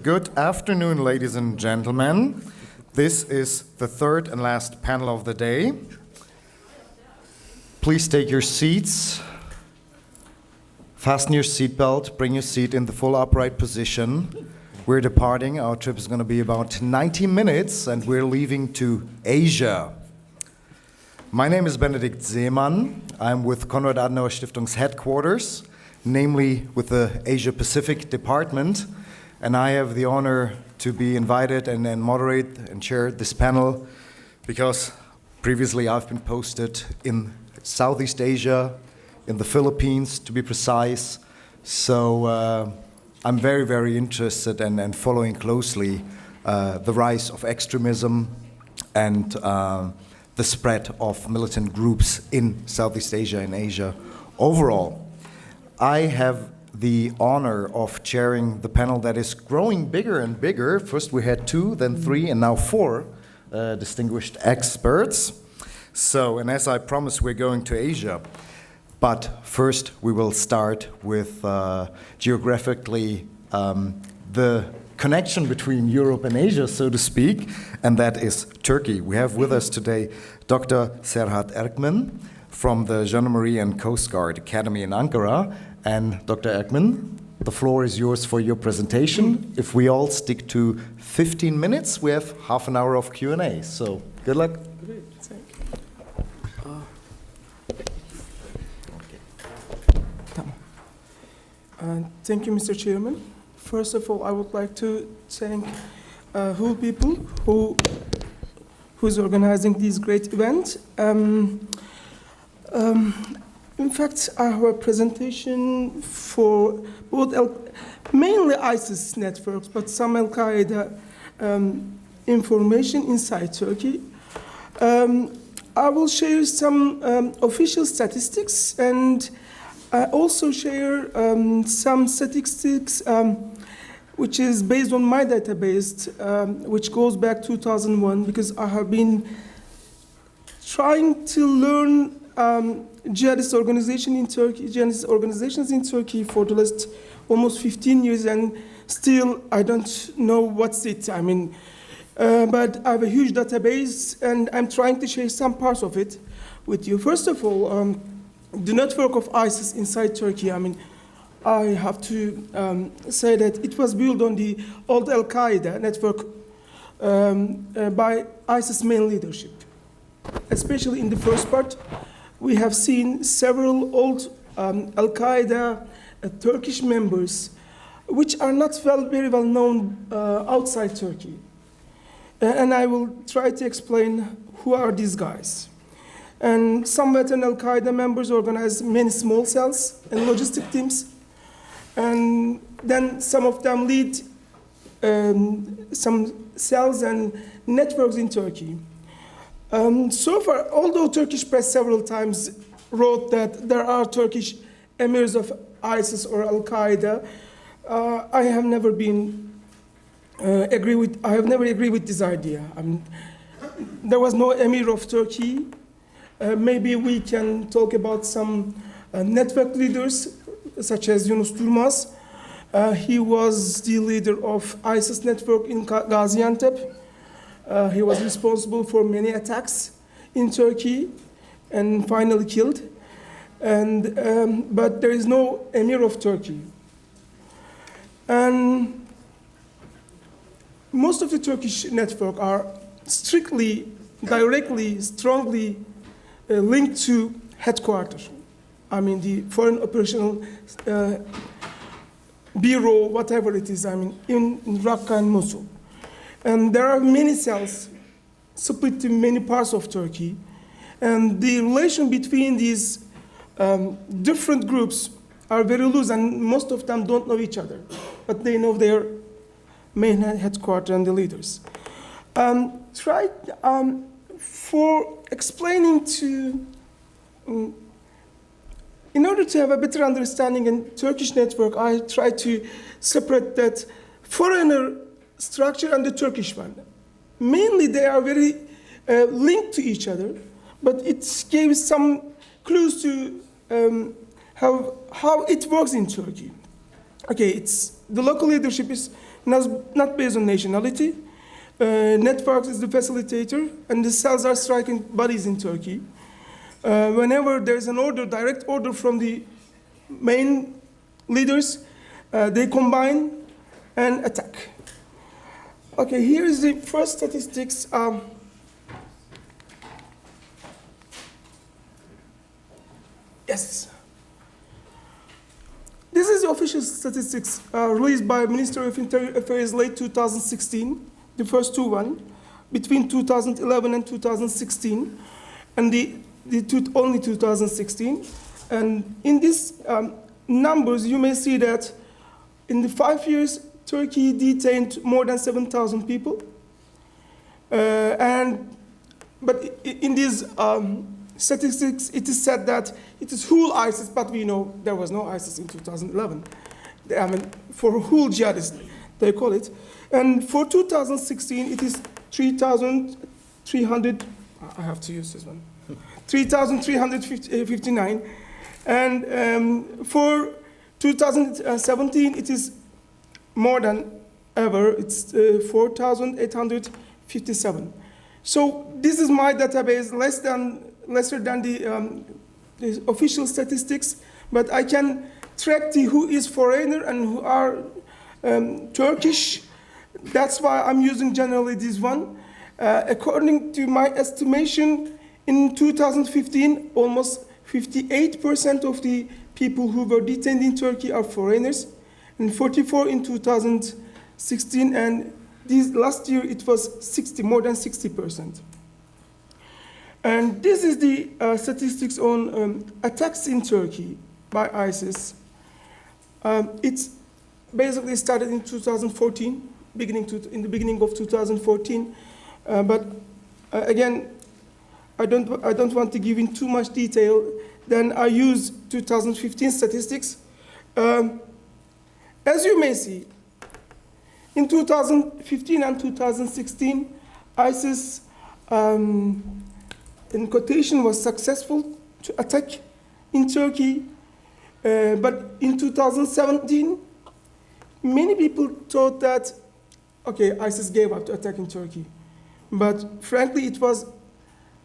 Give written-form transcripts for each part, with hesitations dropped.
Good afternoon, ladies and gentlemen. This is the third and last panel of the day. Please take your seats. Fasten your seatbelt, bring your seat in the full upright position. We're departing. Our trip is going to be about 90 minutes, and we're leaving to Asia. My name is Benedikt Seemann. I'm with Konrad Adenauer Stiftung's headquarters, namely with the Asia Pacific Department, and I have the honor to be invited and moderate and chair this panel because previously I've been posted in Southeast Asia, in the Philippines to be precise, so I'm very, very interested and following closely the rise of extremism and the spread of militant groups in Southeast Asia and Asia overall. I have the honor of chairing the panel that is growing bigger and bigger. First we had 2, then 3, and now 4 distinguished experts. So, and as I promised, we're going to Asia. But first we will start with geographically the connection between Europe and Asia, so to speak, and that is Turkey. We have with us today Dr. Serhat Erkman from the Gendarmerie and Coast Guard Academy in Ankara. And Dr. Erkman, the floor is yours for your presentation. If we all stick to 15 minutes, we have half an hour of Q&A. So good luck. Great, thank you. Thank you, Mr. Chairman. First of all, I would like to thank whole people who's organizing this great event. In fact, I have a presentation for both mainly ISIS networks, but some Al-Qaeda information inside Turkey. I will share some official statistics, and I also share some statistics which is based on my database, which goes back 2001, because I have been trying to learn jihadist organizations in Turkey for the last almost 15 years, and still I don't know what's it. I mean, but I have a huge database, and I'm trying to share some parts of it with you. First of all, the network of ISIS inside Turkey, I mean, I have to say that it was built on the old Al-Qaeda network by ISIS main leadership. Especially in the first part, we have seen several old Al-Qaeda Turkish members, which are not very well known outside Turkey. And I will try to explain who are these guys. And some veteran Al-Qaeda members organize many small cells and logistic teams. And then some of them lead some cells and networks in Turkey. So far, although Turkish press several times wrote that there are Turkish emirs of ISIS or Al-Qaeda, I have never agreed with this idea. I mean, there was no emir of Turkey. Maybe we can talk about some network leaders, such as Yunus Durmaz. He was the leader of ISIS network in Gaziantep. He was responsible for many attacks in Turkey and finally killed. But there is no emir of Turkey. And most of the Turkish network are strictly, directly, strongly linked to headquarters. I mean, the Foreign Operational Bureau, whatever it is, I mean, in Raqqa and Mosul. And there are many cells split in many parts of Turkey. And the relation between these different groups are very loose, and most of them don't know each other, but they know their main headquarters and the leaders. For explaining to, in order to have a better understanding in Turkish network, I try to separate that foreigner structure and the Turkish one. Mainly they are very linked to each other, but it gives some clues to how it works in Turkey. Okay, the local leadership is not based on nationality. Networks is the facilitator, and the cells are striking bodies in Turkey. Whenever there's an order, direct order from the main leaders, they combine and attack. Okay, here is the first statistics. Yes. This is the official statistics released by Ministry of Interior Affairs late 2016, the first one, between 2011 and 2016, and only 2016. And in these numbers, you may see that in the 5 years, Turkey detained more than 7,000 people. But in these statistics, it is said that it is whole ISIS, but we know there was no ISIS in 2011. I mean, for whole jihadists, they call it. And for 2016, it is 3,300, I have to use this one, 3,359. And for 2017, it is more than ever. It's 4,857. So this is my database, lesser than the official statistics, but I can track who is foreigner and who are Turkish. That's why I'm using generally this one. According to my estimation, in 2015, almost 58% of the people who were detained in Turkey are foreigners, and 44 in 2016, and last year it was more than 60%. And this is the statistics on attacks in Turkey by ISIS. It's basically started in 2014, in the beginning of 2014. But again, I don't want to give in too much detail. Then I use 2015 statistics. As you may see, in 2015 and 2016, ISIS, in quotation, was successful to attack in Turkey. But in 2017, many people thought that, okay, ISIS gave up to attack in Turkey. But frankly, it was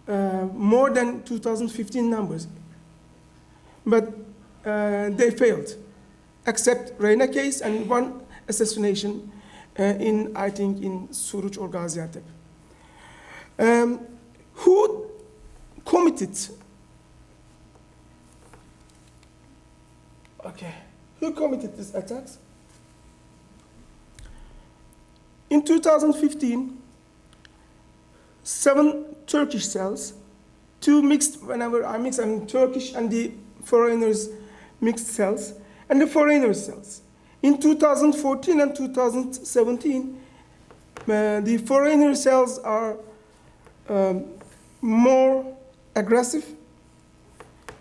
more than 2015 numbers. But they failed, except Reyna case and one assassination I think, in Suruç or Gaziantep. Who committed? Okay, who committed these attacks? In 2015, 7 Turkish cells, 2 mixed, whenever I mix, I mean Turkish and the foreigners mixed cells, and the foreigner cells. In 2014 and 2017, the foreigner cells are more aggressive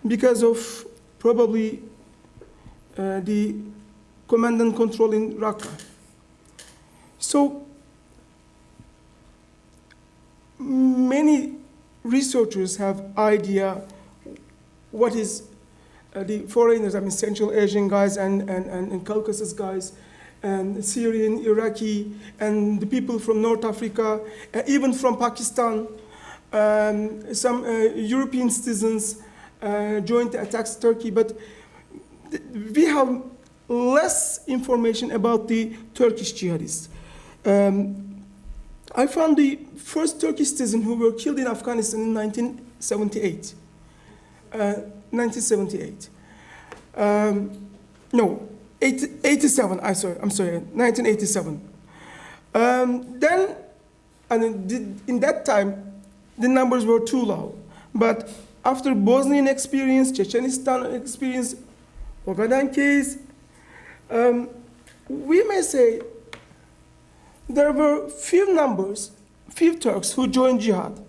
because of probably the command and control in Raqqa. So many researchers have idea what is the foreigners, I mean Central Asian guys and Caucasus guys, and Syrian, Iraqi, and the people from North Africa, even from Pakistan. Some European citizens joined the attacks Turkey, but we have less information about the Turkish jihadists. I found the first Turkish citizens who were killed in Afghanistan in 1978. 1978. No, 87, I'm sorry, 1987. Then, in that time, the numbers were too low. But after Bosnian experience, Chechenistan experience, Ogaden case, we may say there were few Turks who joined jihad.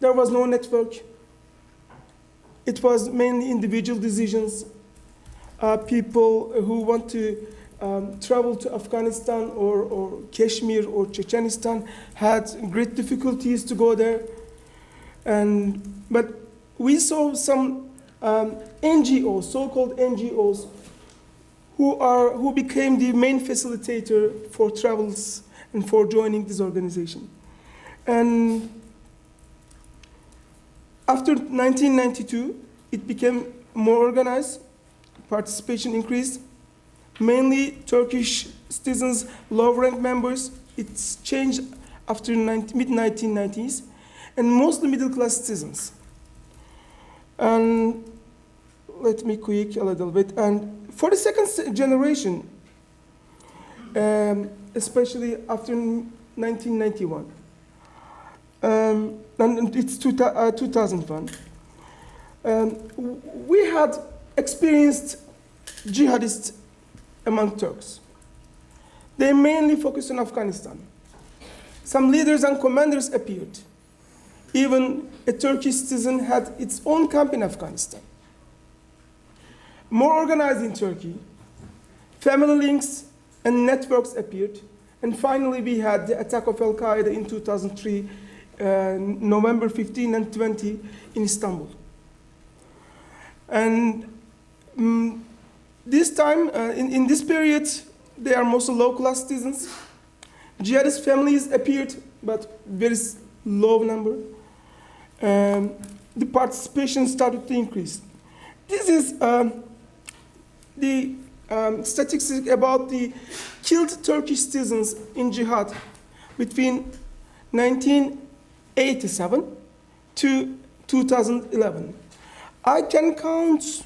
There was no network. It was mainly individual decisions. People who want to travel to Afghanistan or Kashmir or Chechenistan had great difficulties to go there. But we saw some NGOs, so-called NGOs, who became the main facilitator for travels and for joining this organization. And after 1992, it became more organized, participation increased, mainly Turkish citizens, low-rank members. It's changed after mid-1990s, and mostly middle-class citizens. And let me quick a little bit. And for the second generation, especially after 1991, and it's 2001, we had experienced jihadists among Turks. They mainly focused on Afghanistan. Some leaders and commanders appeared. Even a Turkish citizen had its own camp in Afghanistan. More organized in Turkey, family links and networks appeared. And finally, we had the attack of Al-Qaeda in 2003, November 15 and 20 in Istanbul. And this time, in this period, they are mostly low-class citizens. Jihadist families appeared, but very low number. The participation started to increase. This is the statistics about the killed Turkish citizens in jihad between 1987 to 2011. I can count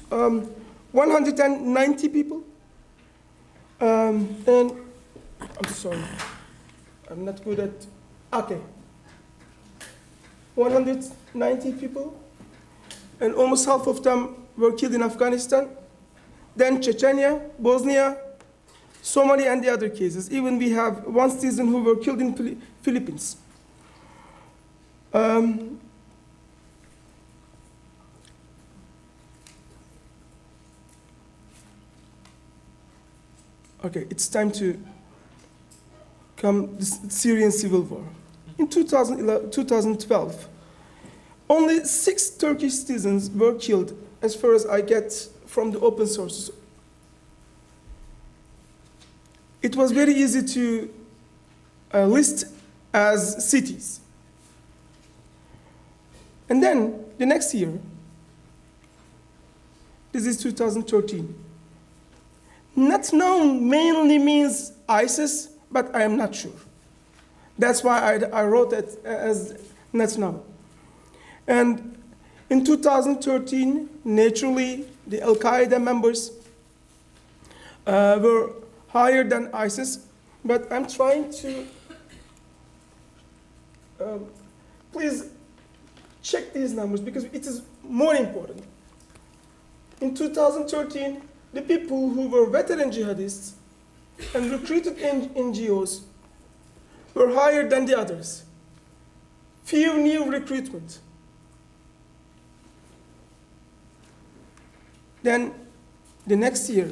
190 people. And I'm sorry, I'm not good at, okay. 190 people, and almost half of them were killed in Afghanistan. Then Chechnya, Bosnia, Somalia, and the other cases. Even we have one citizen who were killed in Philippines. Okay, it's time to come the Syrian civil war. In 2012, only 6 Turkish citizens were killed, as far as I get from the open sources. It was very easy to list as cities. And then, the next year, this is 2013. Not known mainly means ISIS, but I am not sure. That's why I wrote it as not known. And in 2013, naturally, the Al-Qaeda members were higher than ISIS, but I'm trying to, please check these numbers because it is more important. In 2013, the people who were veteran jihadists and recruited in NGOs were higher than the others. Few new recruitment. Then the next year,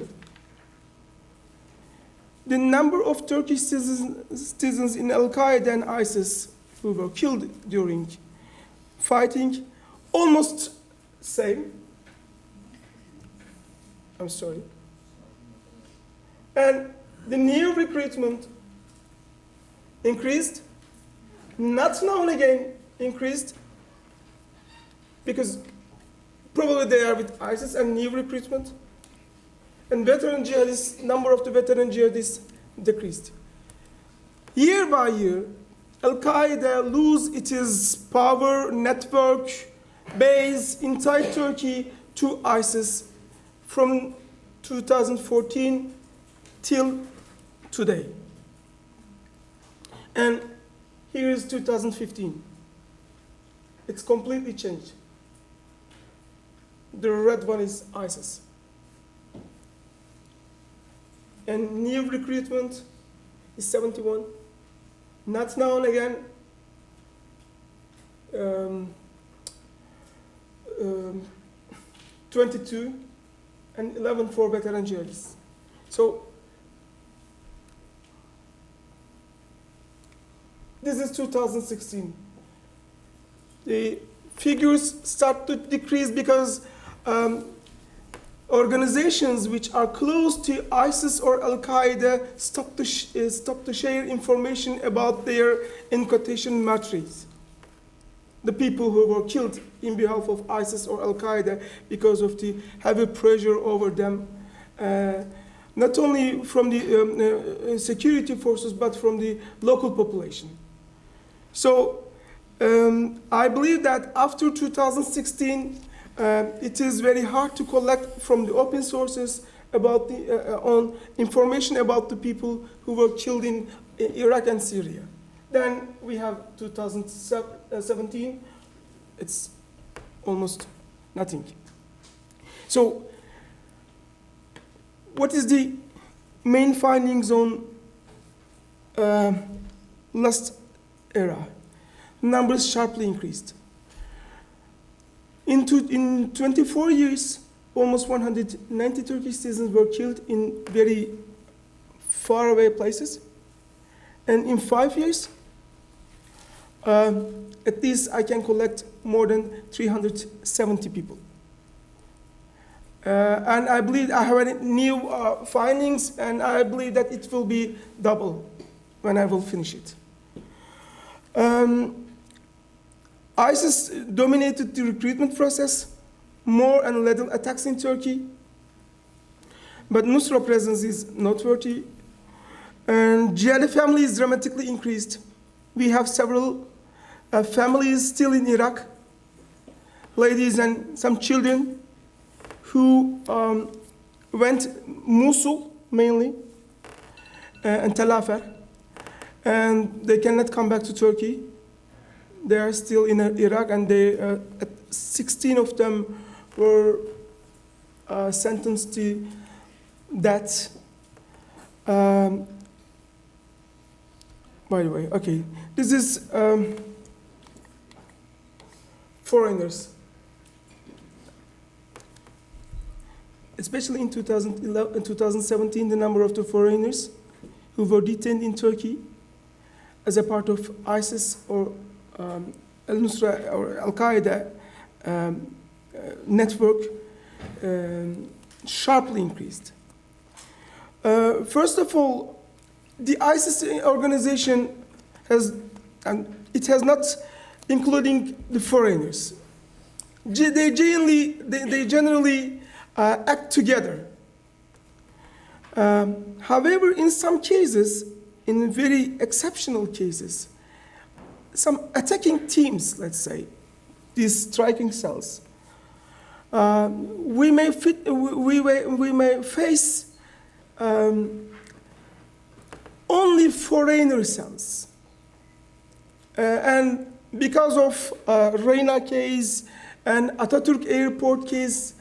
the number of Turkish citizens in Al-Qaeda and ISIS who were killed during fighting, almost same. I'm sorry. And the new recruitment increased, not known again increased, because probably they are with ISIS and new recruitment, and veteran jihadists, number of the veteran jihadists decreased. Year by year, Al-Qaeda lose its power, network, base inside Turkey to ISIS from 2014 till today. And here is 2015. It's completely changed. The red one is ISIS. And new recruitment is 71. Not known again. 22 and 11 for veteran jihadists. So this is 2016. The figures start to decrease because organizations which are close to ISIS or Al-Qaeda stop to share information about their, in quotation, martyrs. The people who were killed in behalf of ISIS or Al-Qaeda because of the heavy pressure over them, not only from the security forces, but from the local population. So I believe that after 2016, it is very hard to collect from the open sources about the, on information about the people who were killed in Iraq and Syria. Then we have 2017, it's almost nothing. So what is the main findings on last era? Numbers sharply increased. In 24 years, almost 190 Turkish citizens were killed in very faraway places. And in 5 years, at least I can collect more than 370 people. And I believe I have new findings, and I believe that it will be double when I will finish it. ISIS dominated the recruitment process, more and lethal attacks in Turkey, but Nusra presence is noteworthy, and jihadi families dramatically increased. We have several families still in Iraq, ladies and some children who went Mosul mainly, and Tel Afar, and they cannot come back to Turkey. They are still in Iraq, and 16 of them were sentenced to death. By the way, okay, this is foreigners. Especially in 2017, the number of the foreigners who were detained in Turkey as a part of ISIS or Al-Nusra or Al-Qaeda network sharply increased. First of all, the ISIS organization has, and it has not including the foreigners. They generally act together. However, in some cases, in very exceptional cases, some attacking teams, let's say, these striking cells, we may face only foreigner cells. And because of Reyna case and Atatürk airport case,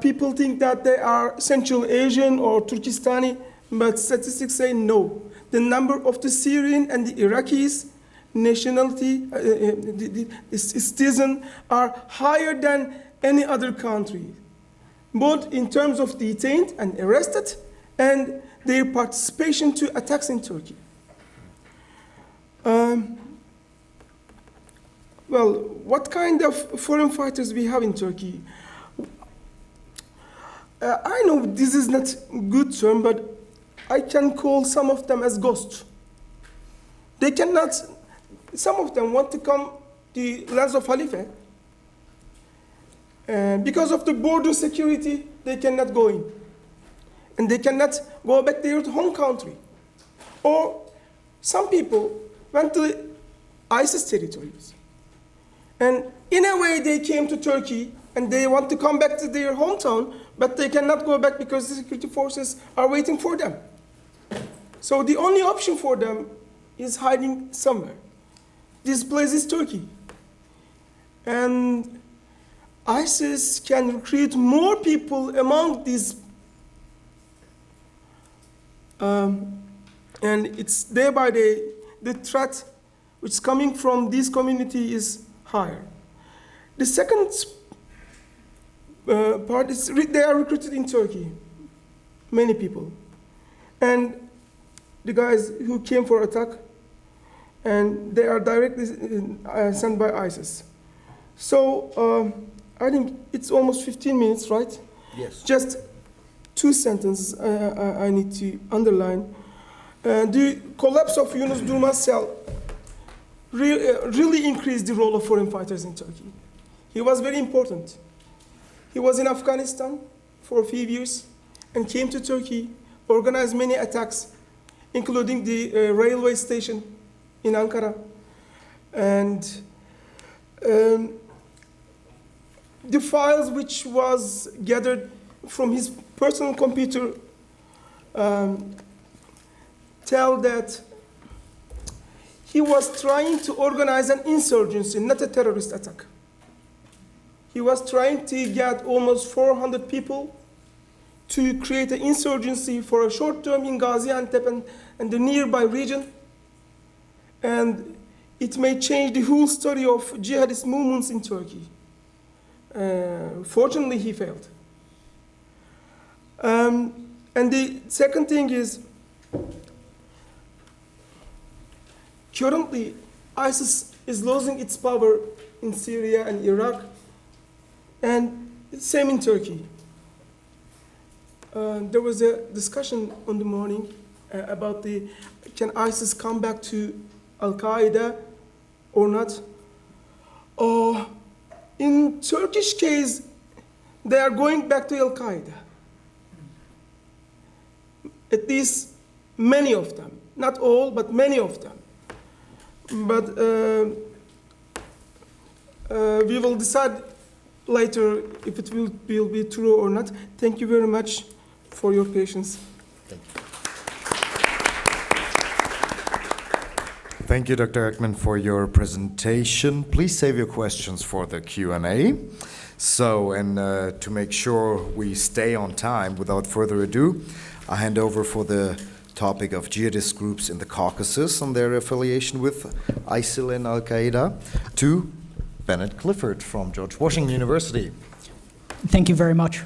people think that they are Central Asian or Turkistani, but statistics say no. The number of the Syrian and the Iraqis nationality, the citizen are higher than any other country, both in terms of detained and arrested and their participation to attacks in Turkey. Well, what kind of foreign fighters we have in Turkey? I know this is not a good term, but I can call some of them as ghosts. They cannot, some of them want to come to lands of Khalifa. Because of the border security, they cannot go in. And they cannot go back to their home country. Or some people went to ISIS territories. And in a way, they came to Turkey, and they want to come back to their hometown, but they cannot go back because the security forces are waiting for them. So the only option for them is hiding somewhere. This place is Turkey. And ISIS can recruit more people among these, and it's day by day, the threat which is coming from this community is higher. The second part is they are recruited in Turkey, many people. And the guys who came for attack, and they are directly sent by ISIS. So I think it's almost 15 minutes, right? Yes. Just two sentences I need to underline. The collapse of Yunus Durmaz cell really increased the role of foreign fighters in Turkey. He was very important. He was in Afghanistan for a few years and came to Turkey, organized many attacks, including the railway station in Ankara. And the files which was gathered from his personal computer tell that he was trying to organize an insurgency, not a terrorist attack. He was trying to get almost 400 people to create an insurgency for a short term in Gaziantep and the nearby region. And it may change the whole story of jihadist movements in Turkey. Fortunately, he failed. And the second thing is, currently, ISIS is losing its power in Syria and Iraq, and same in Turkey. There was a discussion on the morning about can ISIS come back to Al-Qaeda or not? In Turkish case, they are going back to Al-Qaeda. At least many of them. Not all, but many of them. But we will decide later if it will be true or not. Thank you very much for your patience. Thank you. Thank you, Dr. Ekman, for your presentation. Please save your questions for the Q&A. So, and to make sure we stay on time, without further ado, I hand over for the topic of jihadist groups in the Caucasus and their affiliation with ISIL and Al-Qaeda to Bennett Clifford from George Washington University. Thank you very much.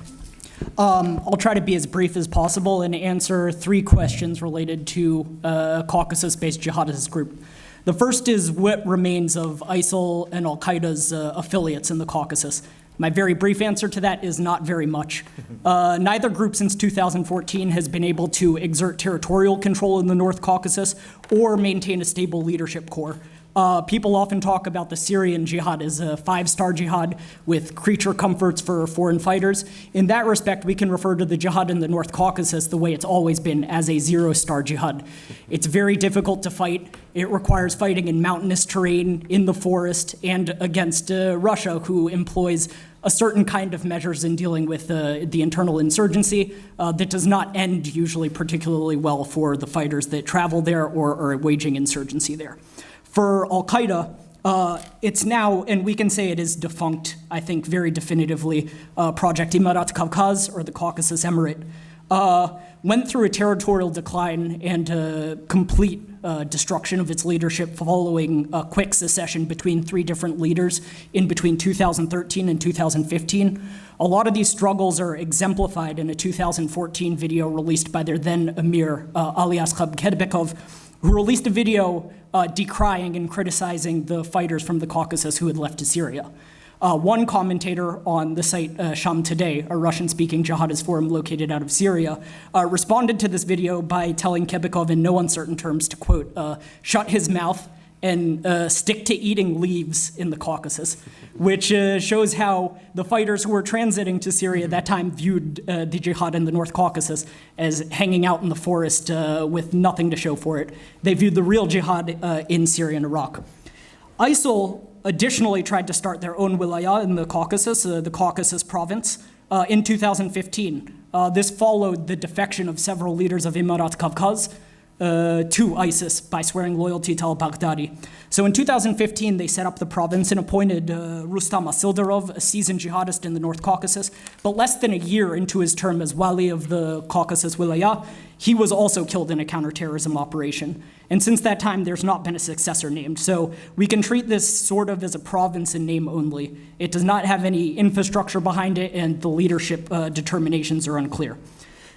I'll try to be as brief as possible and answer 3 questions related to Caucasus-based jihadist group. The first is what remains of ISIL and Al-Qaeda's affiliates in the Caucasus. My very brief answer to that is not very much. Neither group since 2014 has been able to exert territorial control in the North Caucasus or maintain a stable leadership core. People often talk about the Syrian jihad as a 5-star jihad with creature comforts for foreign fighters. In that respect, we can refer to the jihad in the North Caucasus the way it's always been, as a 0-star jihad. It's very difficult to fight. It requires fighting in mountainous terrain, in the forest, and against Russia, who employs a certain kind of measures in dealing with the internal insurgency that does not end usually particularly well for the fighters that travel there or are waging insurgency there. For Al-Qaeda, it's now, and we can say it is defunct, I think very definitively, Project Imarat Kavkaz, or the Caucasus Emirate, went through a territorial decline and complete destruction of its leadership following a quick secession between 3 different leaders in between 2013 and 2015. A lot of these struggles are exemplified in a 2014 video released by their then emir, Ali Asghab Kerbekov, who released a video decrying and criticizing the fighters from the Caucasus who had left to Syria. One commentator on the site Sham Today, a Russian-speaking jihadist forum located out of Syria, responded to this video by telling Kerbekov in no uncertain terms to, quote, shut his mouth and stick to eating leaves in the Caucasus, which shows how the fighters who were transiting to Syria at that time viewed the jihad in the North Caucasus as hanging out in the forest with nothing to show for it. They viewed the real jihad in Syria and Iraq. ISIL additionally tried to start their own wilaya in the Caucasus province, in 2015. This followed the defection of several leaders of Imarat Kavkaz to ISIS by swearing loyalty to al-Baghdadi. So in 2015, they set up the province and appointed Rustam Asildarov, a seasoned jihadist in the North Caucasus. But less than a year into his term as wali of the Caucasus Wilaya, he was also killed in a counterterrorism operation. And since that time, there's not been a successor named. So we can treat this sort of as a province in name only. It does not have any infrastructure behind it, and the leadership determinations are unclear.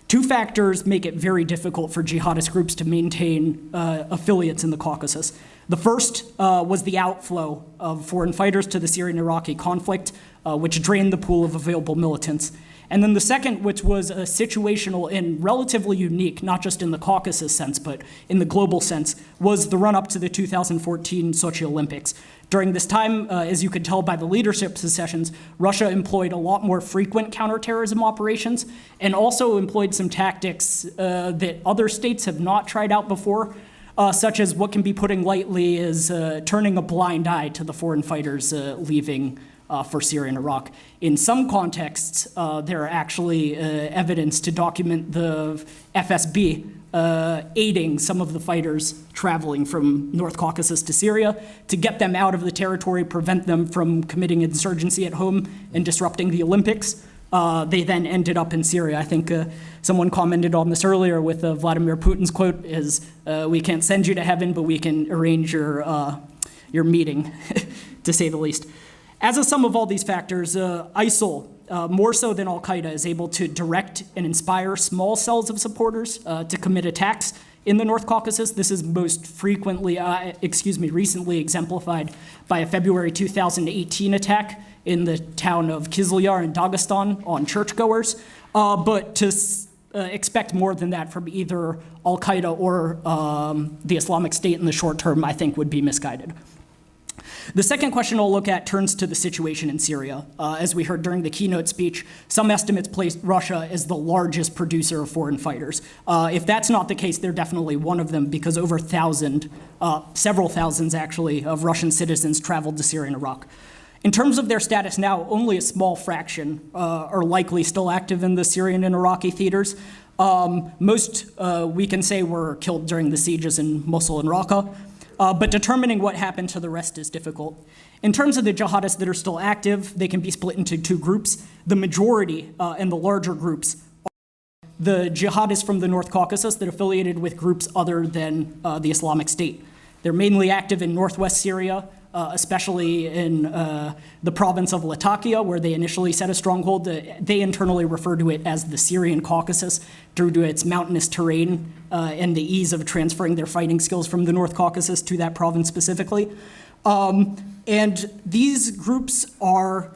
2 factors make it very difficult for jihadist groups to maintain affiliates in the Caucasus. The first was the outflow of foreign fighters to the Syrian-Iraqi conflict, which drained the pool of available militants. And then the second, which was situational and relatively unique, not just in the Caucasus sense, but in the global sense, was the run-up to the 2014 Sochi Olympics. During this time, as you could tell by the leadership sessions, Russia employed a lot more frequent counterterrorism operations and also employed some tactics that other states have not tried out before, such as what can be putting lightly is turning a blind eye to the foreign fighters leaving for Syria and Iraq. In some contexts, there are actually evidence to document the FSB aiding some of the fighters traveling from North Caucasus to Syria to get them out of the territory, prevent them from committing insurgency at home and disrupting the Olympics. They then ended up in Syria. I think someone commented on this earlier with Vladimir Putin's quote is, we can't send you to heaven, but we can arrange your meeting, to say the least. As a sum of all these factors, ISIL, more so than Al-Qaeda, is able to direct and inspire small cells of supporters to commit attacks in the North Caucasus. This is most recently exemplified by a February 2018 attack in the town of Kizlyar in Dagestan on churchgoers. But to expect more than that from either Al-Qaeda or the Islamic State in the short term, I think would be misguided. The second question I'll look at turns to the situation in Syria. As we heard during the keynote speech, some estimates place Russia as the largest producer of foreign fighters. If that's not the case, they're definitely one of them, because over several thousands actually, of Russian citizens traveled to Syria and Iraq. In terms of their status now, only a small fraction are likely still active in the Syrian and Iraqi theaters. Most, we can say, were killed during the sieges in Mosul and Raqqa. But determining what happened to the rest is difficult. In terms of the jihadists that are still active, they can be split into two groups. The majority and the larger groups are the jihadists from the North Caucasus that are affiliated with groups other than the Islamic State. They're mainly active in northwest Syria, especially in the province of Latakia, where they initially set a stronghold. They internally refer to it as the Syrian Caucasus due to its mountainous terrain and the ease of transferring their fighting skills from the North Caucasus to that province specifically. And these groups are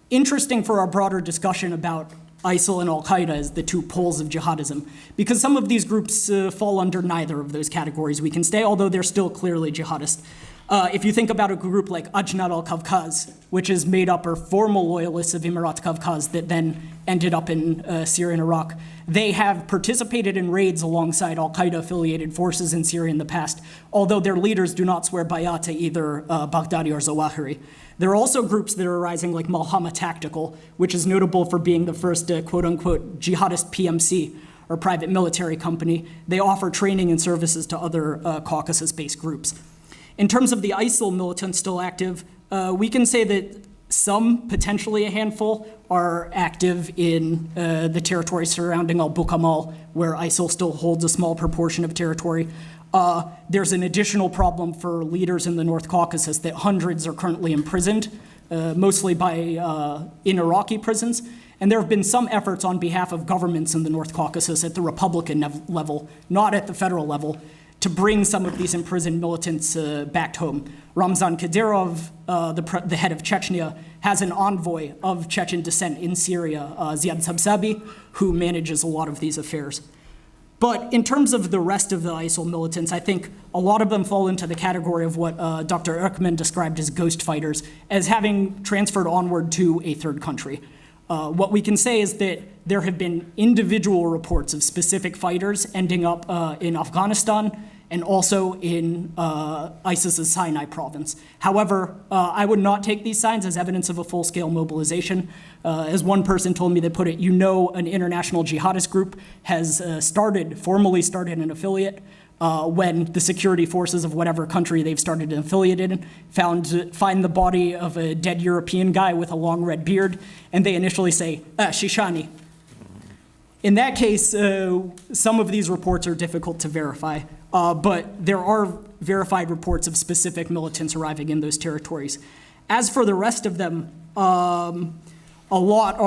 interesting for our broader discussion about ISIL and Al-Qaeda as the two poles of jihadism, because some of these groups fall under neither of those categories, we can say, although they're still clearly jihadist. If you think about a group like Ajnad al-Kavkaz, which is made up of formal loyalists of Emirat Kavkaz that then ended up in Syria and Iraq, they have participated in raids alongside al-Qaeda-affiliated forces in Syria in the past, although their leaders do not swear bayat to either Baghdadi or Zawahiri. There are also groups that are arising like Malhama Tactical, which is notable for being the first quote-unquote jihadist PMC, or private military company. They offer training and services to other Caucasus-based groups. In terms of the ISIL militants still active, we can say that some, potentially a handful, are active in the territory surrounding al-Bukamal, where ISIL still holds a small proportion of territory. There's an additional problem for leaders in the North Caucasus that hundreds are currently imprisoned, mostly in Iraqi prisons. And there have been some efforts on behalf of governments in the North Caucasus at the Republican level, not at the federal level, to bring some of these imprisoned militants back home. Ramzan Kadyrov, the head of Chechnya, has an envoy of Chechen descent in Syria, Ziad Sabsabi, who manages a lot of these affairs. But in terms of the rest of the ISIL militants, I think a lot of them fall into the category of what Dr. Erkman described as ghost fighters, as having transferred onward to a third country. What we can say is that there have been individual reports of specific fighters ending up in Afghanistan and also in ISIS's Sinai province. However, I would not take these signs as evidence of a full-scale mobilization. As one person told me, they put it, an international jihadist group has formally started an affiliate when the security forces of whatever country they've started an affiliate in find the body of a dead European guy with a long red beard, and they initially say, Shishani. In that case, some of these reports are difficult to verify, but there are verified reports of specific militants arriving in those territories. As for the rest of them, a lot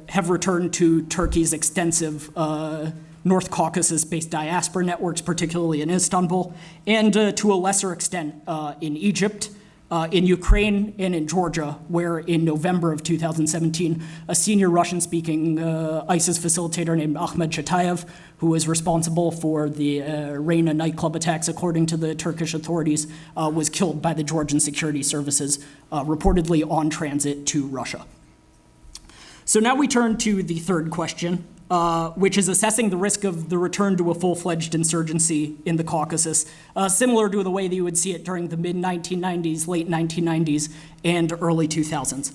have returned to Turkey's extensive North Caucasus-based diaspora networks, particularly in Istanbul, and to a lesser extent in Egypt, in Ukraine and in Georgia, where in November of 2017, a senior Russian-speaking ISIS facilitator named Ahmed Chatayev, who was responsible for the Reyna nightclub attacks, according to the Turkish authorities, was killed by the Georgian security services, reportedly on transit to Russia. So now we turn to the third question, which is assessing the risk of the return to a full-fledged insurgency in the Caucasus, similar to the way that you would see it during the mid-1990s, late 1990s, and early 2000s.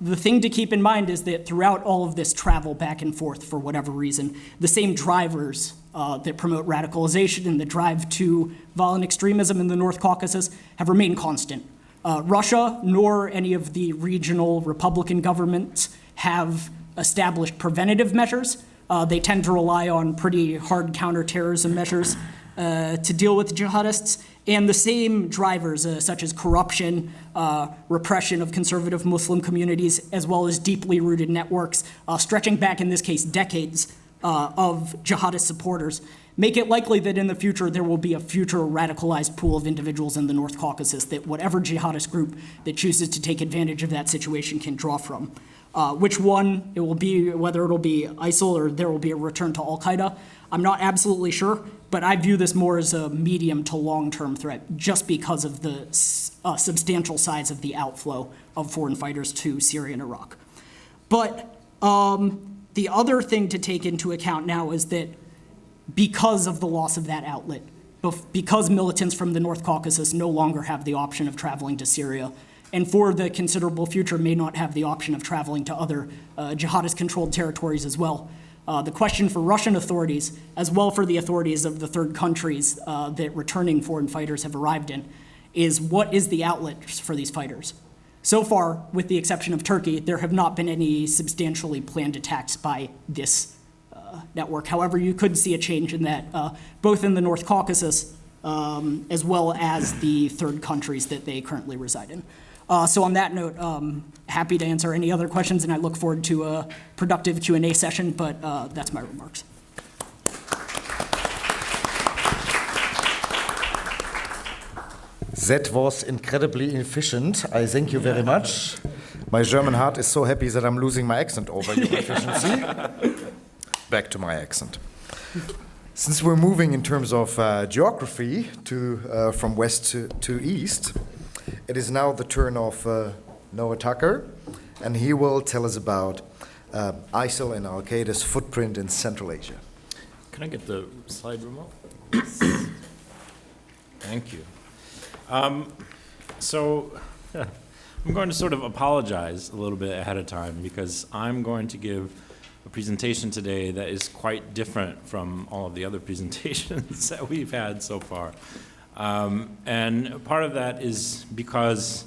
The thing to keep in mind is that throughout all of this travel back and forth, for whatever reason, the same drivers that promote radicalization and the drive to violent extremism in the North Caucasus have remained constant. Russia, nor any of the regional Republican governments have established preventative measures. They tend to rely on pretty hard counterterrorism measures to deal with jihadists. And the same drivers, such as corruption, repression of conservative Muslim communities, as well as deeply rooted networks, stretching back, in this case, decades of jihadist supporters, make it likely that in the future there will be a future radicalized pool of individuals in the North Caucasus that whatever jihadist group that chooses to take advantage of that situation can draw from. Which one it will be, whether it'll be ISIL or there will be a return to Al-Qaeda, I'm not absolutely sure, but I view this more as a medium to long-term threat just because of the substantial size of the outflow of foreign fighters to Syria and Iraq. But the other thing to take into account now is that because of the loss of that outlet, because militants from the North Caucasus no longer have the option of traveling to Syria, and for the considerable future may not have the option of traveling to other jihadist-controlled territories as well. The question for Russian authorities, as well for the authorities of the third countries that returning foreign fighters have arrived in, is what is the outlet for these fighters? So far, with the exception of Turkey, there have not been any substantially planned attacks by this network. However, you could see a change in that, both in the North Caucasus as well as the third countries that they currently reside in. So on that note, happy to answer any other questions, and I look forward to a productive Q&A session, but that's my remarks. That was incredibly efficient. I thank you very much. My German heart is so happy that I'm losing my accent over your efficiency. Back to my accent. Since we're moving in terms of geography from west to east, it is now the turn of Noah Tucker, and he will tell us about ISIL and Al-Qaeda's footprint in Central Asia. Can I get the slide remote? Thank you. So I'm going to sort of apologize a little bit ahead of time because I'm going to give a presentation today that is quite different from all of the other presentations that we've had so far. And part of that is because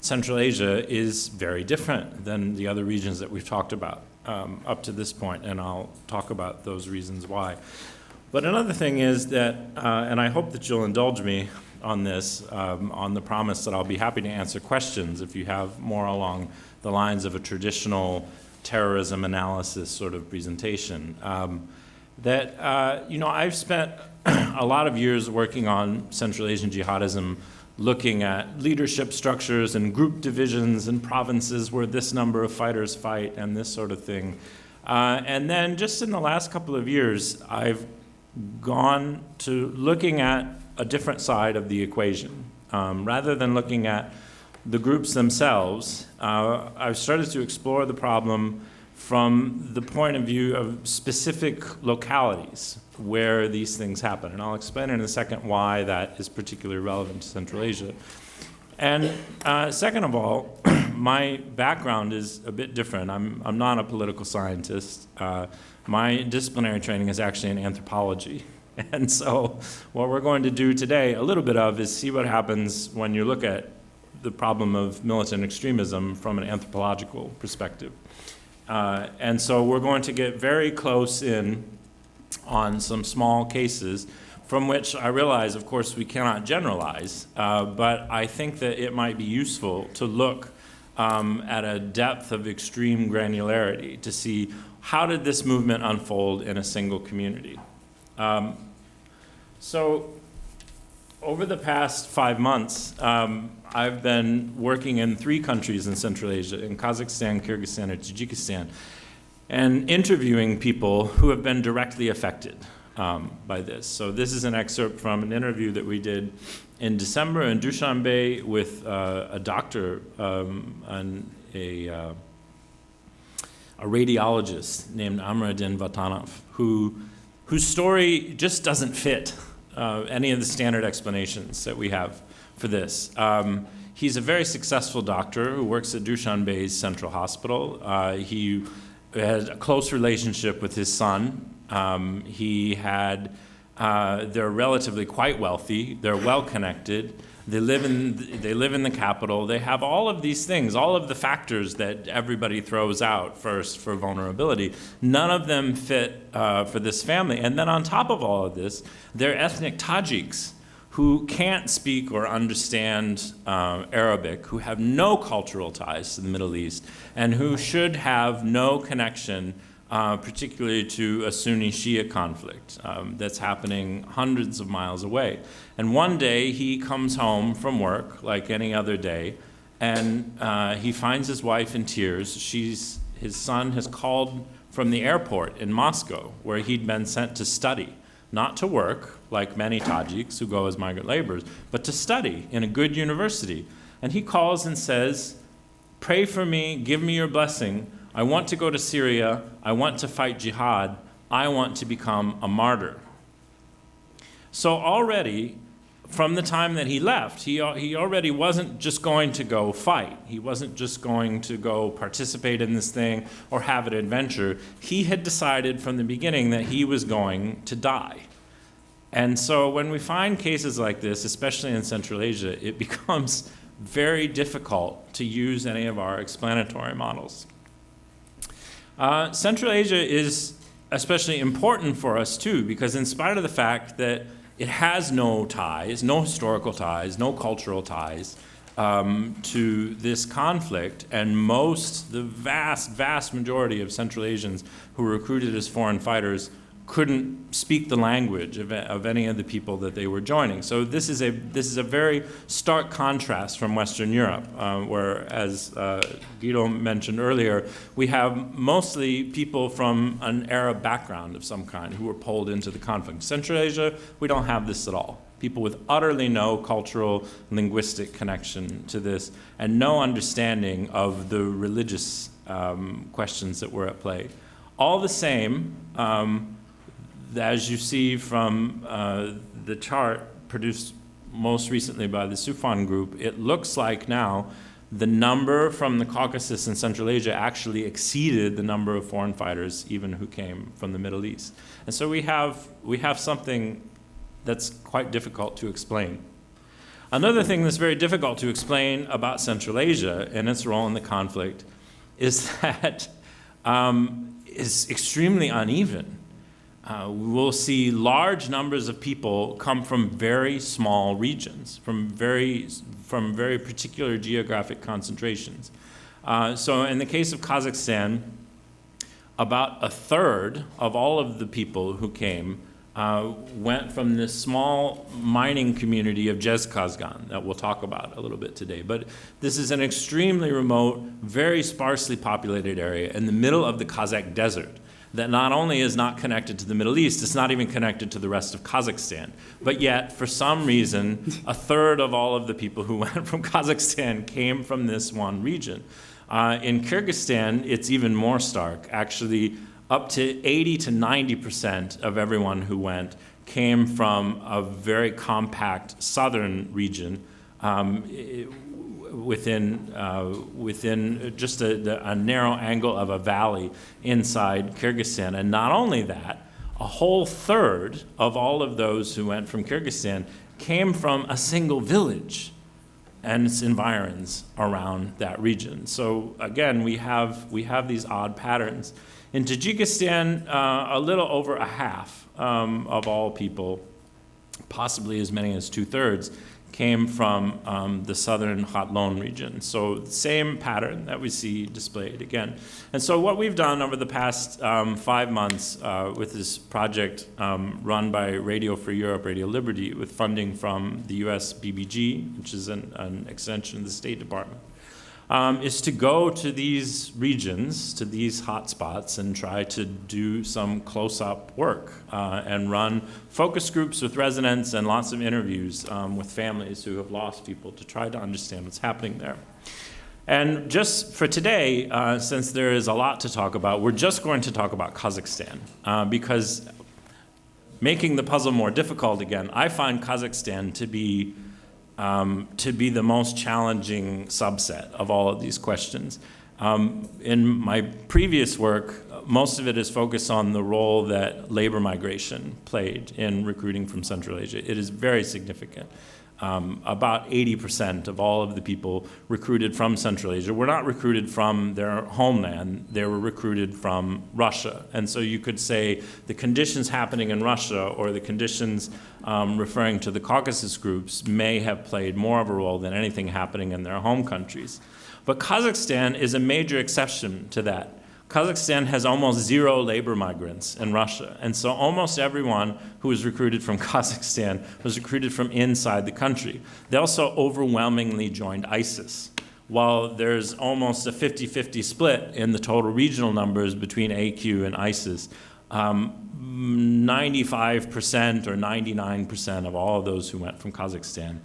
Central Asia is very different than the other regions that we've talked about up to this point, and I'll talk about those reasons why. But another thing is that, and I hope that you'll indulge me on this, on the promise that I'll be happy to answer questions if you have more along the lines of a traditional terrorism analysis sort of presentation. I've spent a lot of years working on Central Asian jihadism, looking at leadership structures and group divisions and provinces where this number of fighters fight and this sort of thing. And then just in the last couple of years, I've gone to looking at a different side of the equation. Rather than looking at the groups themselves, I've started to explore the problem from the point of view of specific localities where these things happen. And I'll explain in a second why that is particularly relevant to Central Asia. And second of all, my background is a bit different. I'm not a political scientist. My disciplinary training is actually in anthropology. And so what we're going to do today, a little bit of, is see what happens when you look at the problem of militant extremism from an anthropological perspective. And so we're going to get very close in on some small cases from which I realize, of course, we cannot generalize, but I think that it might be useful to look at a depth of extreme granularity to see how did this movement unfold in a single community. So Over the past 5 months, I've been working in 3 countries in Central Asia, in Kazakhstan, Kyrgyzstan, and Tajikistan, and interviewing people who have been directly affected by this. So this is an excerpt from an interview that we did in December in Dushanbe with a doctor and a radiologist named Amradin Vatanov, whose story just doesn't fit any of the standard explanations that we have for this. He's a very successful doctor who works at Dushanbe's Central Hospital. He had a close relationship with his son. They're relatively quite wealthy. They're well connected. They live in the capital. They have all of these things, all of the factors that everybody throws out first for vulnerability. None of them fit for this family. And then on top of all of this, they're ethnic Tajiks who can't speak or understand Arabic, who have no cultural ties to the Middle East, and who should have no connection particularly to a Sunni-Shia conflict that's happening hundreds of miles away. And one day he comes home from work like any other day, and he finds his wife in tears. His son has called from the airport in Moscow, where he'd been sent to study, not to work, like many Tajiks who go as migrant laborers, but to study in a good university. And he calls and says, "Pray for me, give me your blessing. I want to go to Syria. I want to fight jihad. I want to become a martyr." So already, from the time that he left, he already wasn't just going to go fight. He wasn't just going to go participate in this thing or have an adventure. He had decided from the beginning that he was going to die. And so when we find cases like this, especially in Central Asia, it becomes very difficult to use any of our explanatory models. Central Asia is especially important for us too, because in spite of the fact that it has no ties, no historical ties, no cultural ties to this conflict, and the vast majority of Central Asians who were recruited as foreign fighters couldn't speak the language of any of the people that they were joining. So this is a very stark contrast from Western Europe, where, as Guido mentioned earlier, we have mostly people from an Arab background of some kind who were pulled into the conflict. Central Asia, we don't have this at all. People with utterly no cultural, linguistic connection to this, and no understanding of the religious questions that were at play. All the same, as you see from the chart produced most recently by the Sufan Group, it looks like now the number from the Caucasus and Central Asia actually exceeded the number of foreign fighters even who came from the Middle East. And so we have something that's quite difficult to explain. Another thing that's very difficult to explain about Central Asia and its role in the conflict is that it's extremely uneven. We'll see large numbers of people come from very small regions, from very particular geographic concentrations. So in the case of Kazakhstan, about a third of all of the people who came went from this small mining community of Jezkazgan that we'll talk about a little bit today. But this is an extremely remote, very sparsely populated area in the middle of the Kazakh desert that not only is not connected to the Middle East, it's not even connected to the rest of Kazakhstan. But yet, for some reason, a third of all of the people who went from Kazakhstan came from this one region. In Kyrgyzstan, it's even more stark. Actually, up to 80 to 90% of everyone who went came from a very compact southern region within just a narrow angle of a valley inside Kyrgyzstan. And not only that, a whole third of all of those who went from Kyrgyzstan came from a single village and its environs around that region. So again, we have these odd patterns. In Tajikistan, a little over a half of all people possibly as many as 2/3, came from the southern Khatlon region. So the same pattern that we see displayed again. And so what we've done over the past 5 months with this project run by Radio Free Europe, Radio Liberty, with funding from the US BBG, which is an extension of the State Department, is to go to these regions, to these hotspots, and try to do some close-up work and run focus groups with residents and lots of interviews with families who have lost people to try to understand what's happening there. And just for today, since there is a lot to talk about, we're just going to talk about Kazakhstan because making the puzzle more difficult again, I find Kazakhstan to be the most challenging subset of all of these questions. In my previous work, most of it is focused on the role that labor migration played in recruiting from Central Asia. It is very significant. About 80% of all of the people recruited from Central Asia were not recruited from their homeland, they were recruited from Russia. And so you could say the conditions happening in Russia or the conditions referring to the Caucasus groups may have played more of a role than anything happening in their home countries. But Kazakhstan is a major exception to that. Kazakhstan has almost zero labor migrants in Russia. And so almost everyone who was recruited from Kazakhstan was recruited from inside the country. They also overwhelmingly joined ISIS. While there's almost a 50-50 split in the total regional numbers between AQ and ISIS, 95% or 99% of all of those who went from Kazakhstan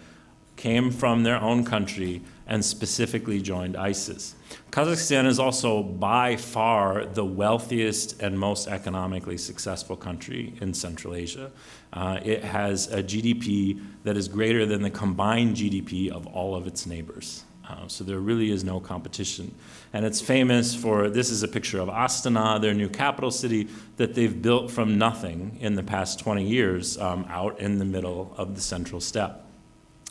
came from their own country and specifically joined ISIS. Kazakhstan is also by far the wealthiest and most economically successful country in Central Asia. It has a GDP that is greater than the combined GDP of all of its neighbors. So there really is no competition. And it's famous for, this is a picture of Astana, their new capital city, that they've built from nothing in the past 20 years out in the middle of the Central Steppe.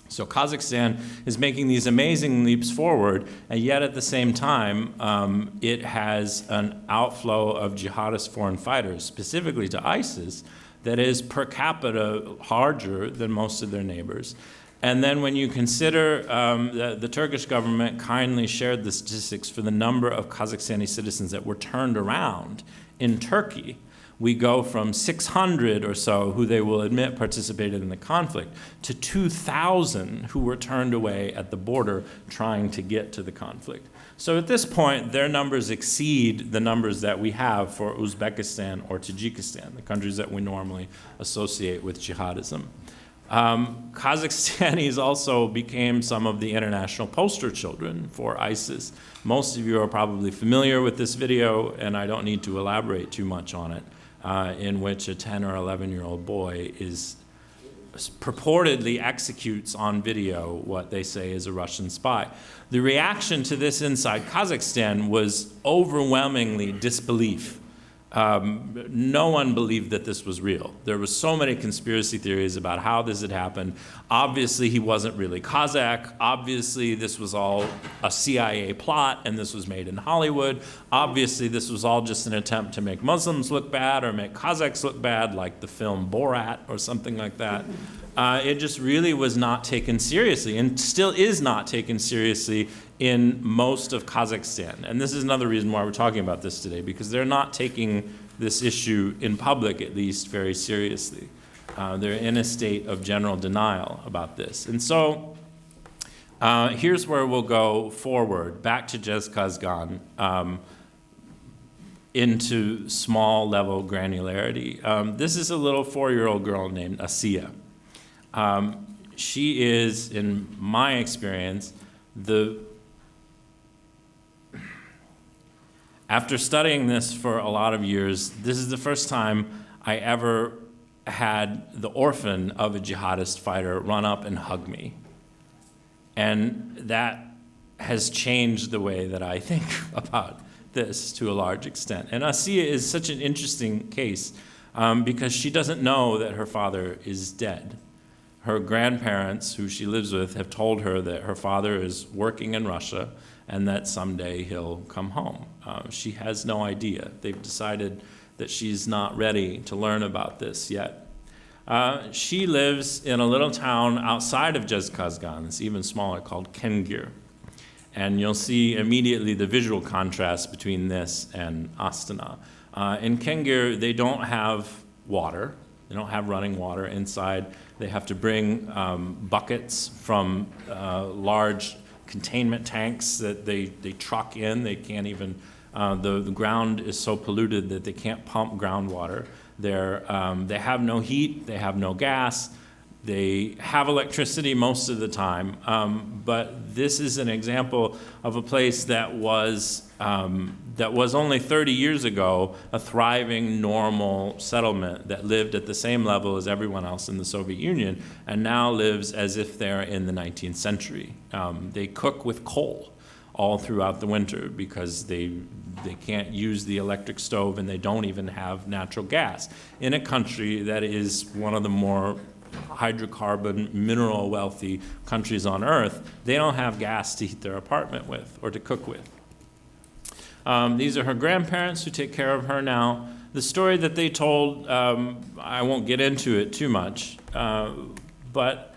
So Kazakhstan is making these amazing leaps forward, and yet at the same time, it has an outflow of jihadist foreign fighters, specifically to ISIS, that is per capita larger than most of their neighbors. And then when you consider the Turkish government kindly shared the statistics for the number of Kazakhstani citizens that were turned around in Turkey, we go from 600 or so who they will admit participated in the conflict to 2,000 who were turned away at the border trying to get to the conflict. So at this point, their numbers exceed the numbers that we have for Uzbekistan or Tajikistan, the countries that we normally associate with jihadism. Kazakhstanis also became some of the international poster children for ISIS. Most of you are probably familiar with this video, and I don't need to elaborate too much on it. In which a 10 or 11-year-old boy is purportedly executes on video what they say is a Russian spy. The reaction to this inside Kazakhstan was overwhelmingly disbelief. No one believed that this was real. There were so many conspiracy theories about how this had happened. Obviously, he wasn't really Kazakh. Obviously, this was all a CIA plot, and this was made in Hollywood. Obviously, this was all just an attempt to make Muslims look bad or make Kazakhs look bad, like the film Borat or something like that. It just really was not taken seriously, and still is not taken seriously in most of Kazakhstan. And this is another reason why we're talking about this today, because they're not taking this issue, in public at least, very seriously. They're in a state of general denial about this. And so here's where we'll go forward, back to Jezkazgan, into small level granularity. This is a little 4-year-old girl named Asiya. She is, in my experience, after studying this for a lot of years, this is the first time I ever had the orphan of a jihadist fighter run up and hug me. And that has changed the way that I think about this to a large extent. And Asiya is such an interesting case because she doesn't know that her father is dead. Her grandparents, who she lives with, have told her that her father is working in Russia and that someday he'll come home. She has no idea. They've decided that she's not ready to learn about this yet. She lives in a little town outside of Jezkazgan. It's even smaller, called Kengir. And you'll see immediately the visual contrast between this and Astana. In Kengir, they don't have water. They don't have running water inside. They have to bring buckets from large containment tanks that they truck in. They can't even, the ground is so polluted that they can't pump groundwater. They have no heat, they have no gas, they have electricity most of the time, but this is an example of a place that was only 30 years ago a thriving, normal settlement that lived at the same level as everyone else in the Soviet Union, and now lives as if they're in the 19th century. They cook with coal all throughout the winter because they can't use the electric stove, and they don't even have natural gas. In a country that is one of the more hydrocarbon, mineral wealthy countries on earth, they don't have gas to heat their apartment with or to cook with. These are her grandparents who take care of her now. The story that they told, I won't get into it too much, but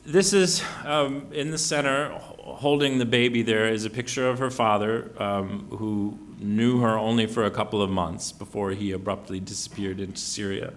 this is in the center, holding the baby there is a picture of her father, who knew her only for a couple of months before he abruptly disappeared into Syria.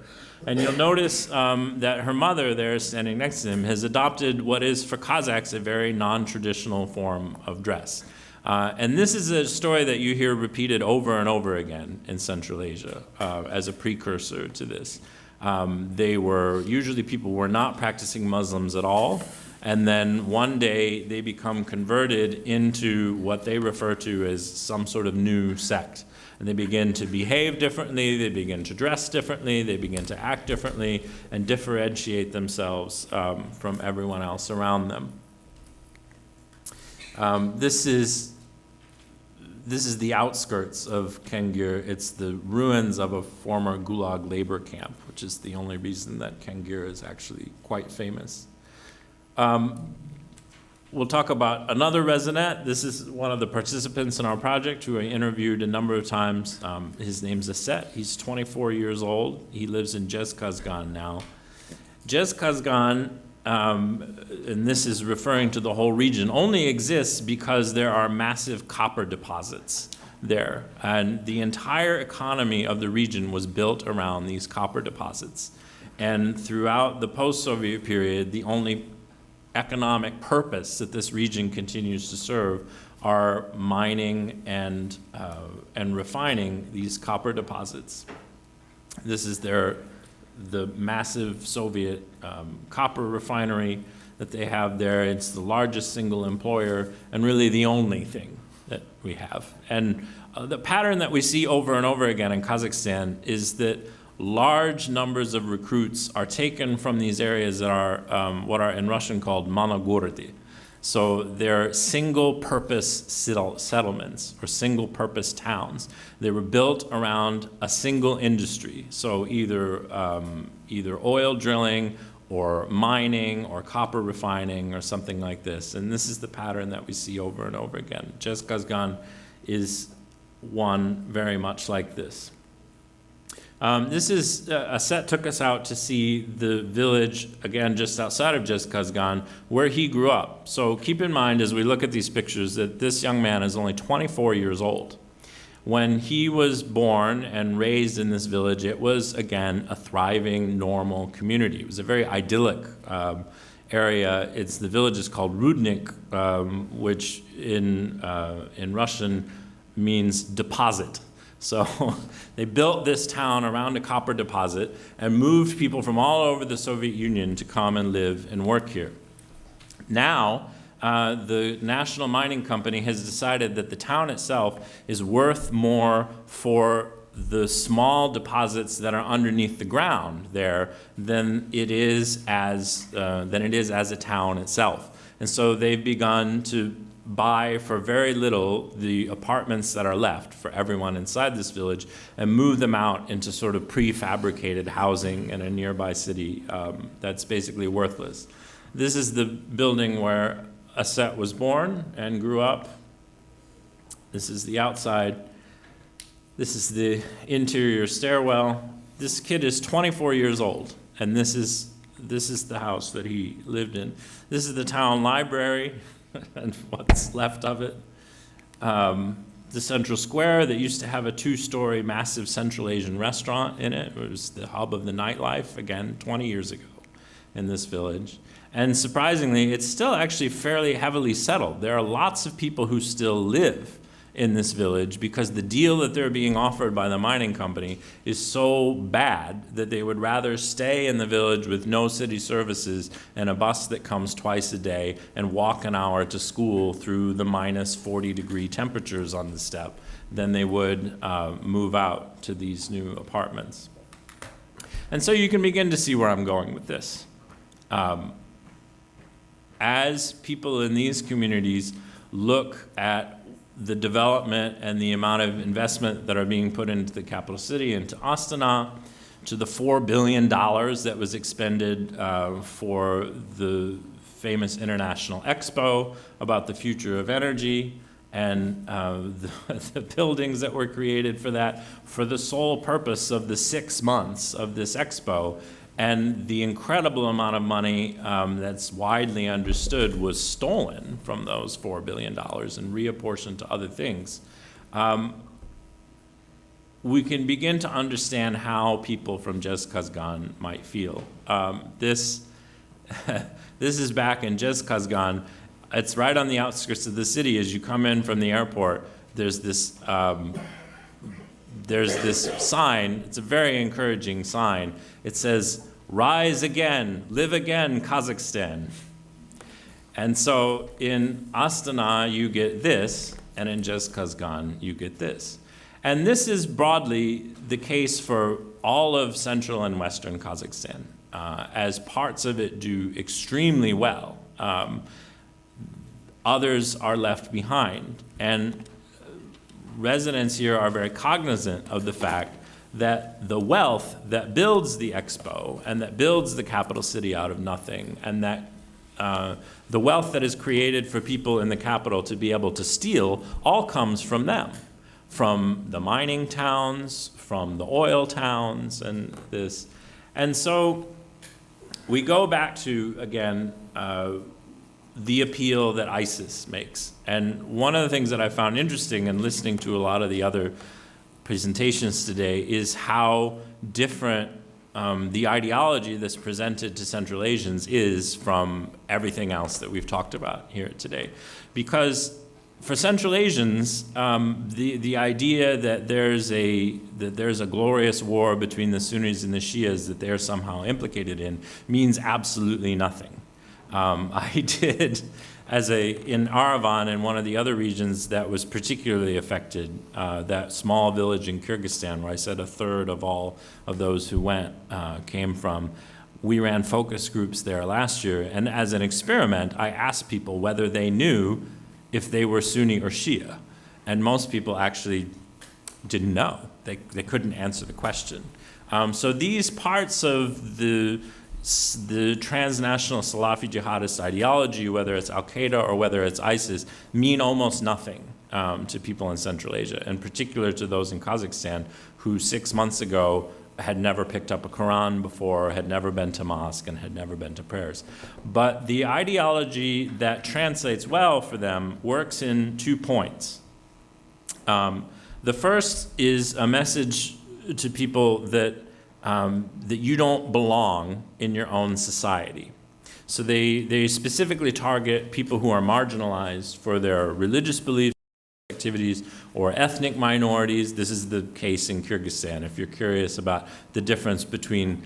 And you'll notice that her mother there, standing next to him, has adopted what is for Kazakhs a very non-traditional form of dress. And this is a story that you hear repeated over and over again in Central Asia as a precursor to this. Usually people were not practicing Muslims at all, and then one day they become converted into what they refer to as some sort of new sect. And they begin to behave differently, they begin to dress differently, they begin to act differently, and differentiate themselves from everyone else around them. This is the outskirts of Kengir. It's the ruins of a former Gulag labor camp, which is the only reason that Kengir is actually quite famous. We'll talk about another resident. This is one of the participants in our project who I interviewed a number of times. His name's Aset. He's 24 years old. He lives in Jezkazgan now. Jezkazgan, and this is referring to the whole region, only exists because there are massive copper deposits there. And the entire economy of the region was built around these copper deposits. And throughout the post-Soviet period, the only economic purpose that this region continues to serve are mining and refining these copper deposits. This is the massive Soviet copper refinery that they have there. It's the largest single employer and really the only thing that we have. And the pattern that we see over and over again in Kazakhstan is that large numbers of recruits are taken from these areas that are what are in Russian called monogorody. So they're single-purpose settlements or single-purpose towns. They were built around a single industry, so either oil drilling or mining or copper refining or something like this. And this is the pattern that we see over and over again. Jezkazgan is one very much like this. Aset took us out to see the village, again, just outside of Jezkazgan, where he grew up. So keep in mind as we look at these pictures that this young man is only 24 years old. When he was born and raised in this village, it was, again, a thriving, normal community. It was a very idyllic area. The village is called Rudnik, which in Russian means deposit. So they built this town around a copper deposit and moved people from all over the Soviet Union to come and live and work here. Now, the National Mining Company has decided that the town itself is worth more for the small deposits that are underneath the ground there than it is as a town itself. And so they've begun to buy for very little the apartments that are left for everyone inside this village and move them out into sort of prefabricated housing in a nearby city that's basically worthless. This is the building where Aset was born and grew up. This is the outside. This is the interior stairwell. This kid is 24 years old, And this is the house that he lived in. This is the town library and what's left of it. The central square that used to have a 2-story massive Central Asian restaurant in it. It was the hub of the nightlife, again, 20 years ago in this village. And surprisingly, it's still actually fairly heavily settled. There are lots of people who still live in this village because the deal that they're being offered by the mining company is so bad that they would rather stay in the village with no city services and a bus that comes twice a day and walk an hour to school through the minus 40-degree temperatures on the steppe than they would move out to these new apartments. And so you can begin to see where I'm going with this. As people in these communities look at the development and the amount of investment that are being put into the capital city, into Astana, to the $4 billion that was expended for the famous International Expo about the future of energy, and the buildings that were created for that, for the sole purpose of the 6 months of this expo, and the incredible amount of money that's widely understood was stolen from those $4 billion and reapportioned to other things. We can begin to understand how people from Jezkazgan might feel. This is back in Jezkazgan. It's right on the outskirts of the city. As you come in from the airport, there's this sign. It's a very encouraging sign. It says, "Rise again, live again, Kazakhstan." And so in Astana, you get this, and in Jezkazgan, you get this. And this is broadly the case for all of central and western Kazakhstan, as parts of it do extremely well. Others are left behind. And residents here are very cognizant of the fact that the wealth that builds the expo and that builds the capital city out of nothing, and that the wealth that is created for people in the capital to be able to steal all comes from them, from the mining towns, from the oil towns, and this. And so we go back to, again, the appeal that ISIS makes. And one of the things that I found interesting in listening to a lot of the other presentations today is how different the ideology that's presented to Central Asians is from everything else that we've talked about here today. Because for Central Asians, the idea that there's a glorious war between the Sunnis and the Shias that they're somehow implicated in means absolutely nothing. I did, in Aravan, in one of the other regions that was particularly affected, that small village in Kyrgyzstan, where I said a third of all of those who went came from. We ran focus groups there last year, and as an experiment, I asked people whether they knew if they were Sunni or Shia, and most people actually didn't know. They couldn't answer the question. So these parts of the transnational Salafi jihadist ideology, whether it's Al-Qaeda or whether it's ISIS, mean almost nothing to people in Central Asia, in particular to those in Kazakhstan who 6 months ago had never picked up a Quran before, had never been to mosque, and had never been to prayers. But the ideology that translates well for them works in 2 points. The first is a message to people that you don't belong in your own society. So they specifically target people who are marginalized for their religious beliefs, activities, or ethnic minorities. This is the case in Kyrgyzstan. If you're curious about the difference between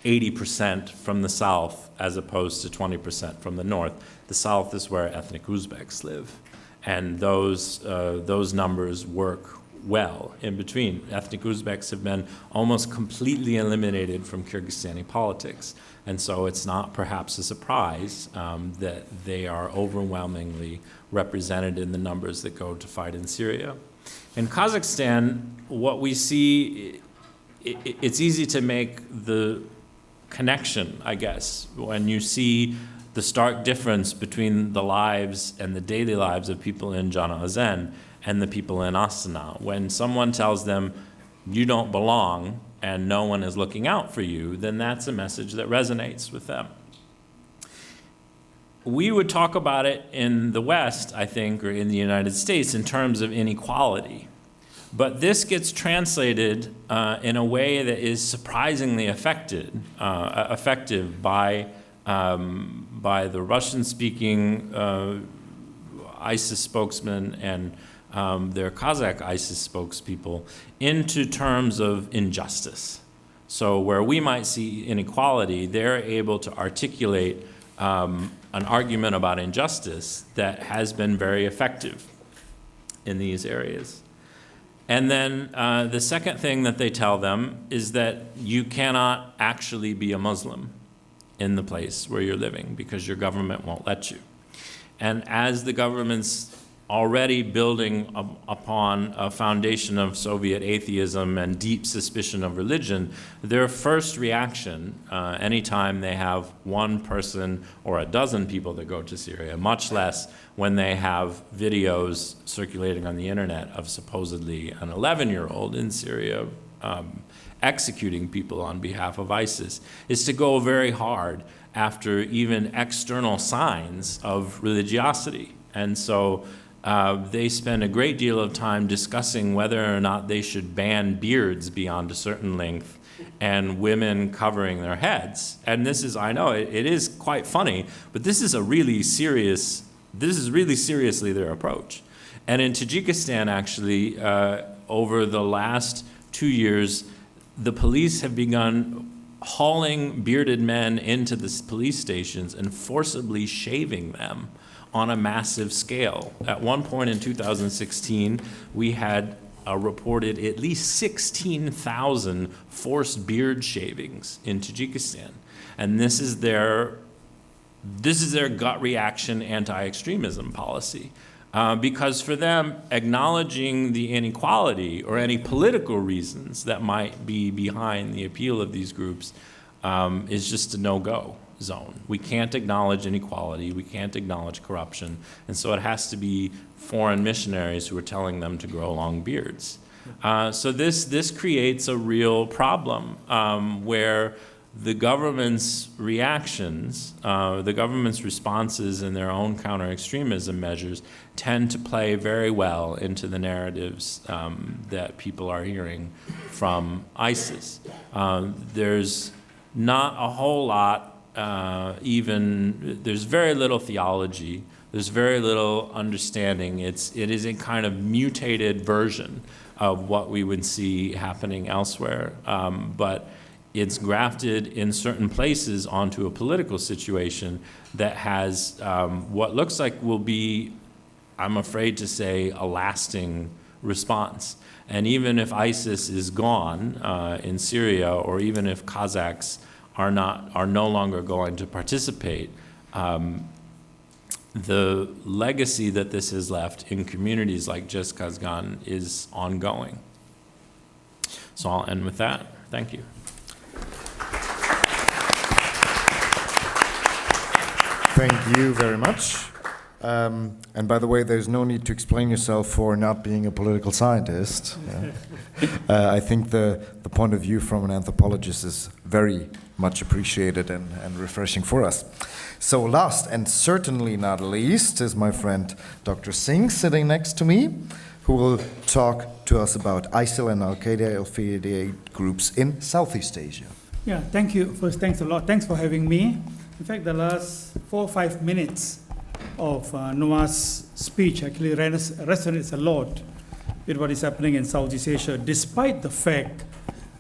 80% from the south as opposed to 20% from the north, the south is where ethnic Uzbeks live. And those numbers work well in between. Ethnic Uzbeks have been almost completely eliminated from Kyrgyzstani politics. And so it's not perhaps a surprise that they are overwhelmingly represented in the numbers that go to fight in Syria. In Kazakhstan, what we see, it's easy to make the connection, I guess, when you see the stark difference between the lives and the daily lives of people in Janaazen and the people in Astana. When someone tells them, you don't belong and no one is looking out for you, then that's a message that resonates with them. We would talk about it in the West, I think, or in the United States in terms of inequality. But this gets translated in a way that is surprisingly effective by the Russian-speaking ISIS spokesman and their Kazakh ISIS spokespeople into terms of injustice. So where we might see inequality, they're able to articulate an argument about injustice that has been very effective in these areas. And then the second thing that they tell them is that you cannot actually be a Muslim in the place where you're living because your government won't let you. And as the government's already building upon a foundation of Soviet atheism and deep suspicion of religion, their first reaction, anytime they have one person or a dozen people that go to Syria, much less when they have videos circulating on the internet of supposedly an 11-year-old in Syria executing people on behalf of ISIS, is to go very hard after even external signs of religiosity. And so they spend a great deal of time discussing whether or not they should ban beards beyond a certain length and women covering their heads. And this is, I know, it is quite funny, but this is really seriously their approach. And in Tajikistan, actually, over the last 2 years, the police have begun hauling bearded men into the police stations and forcibly shaving them on a massive scale. At one point in 2016, we had reported at least 16,000 forced beard shavings in Tajikistan. And this is their gut reaction anti-extremism policy. Because for them, acknowledging the inequality or any political reasons that might be behind the appeal of these groups is just a no-go zone. We can't acknowledge inequality, we can't acknowledge corruption, and so it has to be foreign missionaries who are telling them to grow long beards. So this creates a real problem where the government's reactions, the government's responses and their own counter-extremism measures tend to play very well into the narratives that people are hearing from ISIS. There's not a whole lot, there's very little theology, there's very little understanding. It is a kind of mutated version of what we would see happening elsewhere. But it's grafted in certain places onto a political situation that has what looks like will be, I'm afraid to say, a lasting response. And even if ISIS is gone in Syria, or even if Kazakhs are no longer going to participate, the legacy that this has left in communities like Jizkazgan is ongoing. So I'll end with that. Thank you. Thank you very much. And by the way, there's no need to explain yourself for not being a political scientist. Yeah. I think the point of view from an anthropologist is very much appreciated and refreshing for us. So last and certainly not least is my friend Dr. Singh sitting next to me, who will talk to us about ISIL and Al-Qaeda affiliated groups in Southeast Asia. Yeah, thank you. First, thanks a lot. Thanks for having me. In fact, the last 4 or 5 minutes of Noah's speech actually resonates a lot with what is happening in Southeast Asia, despite the fact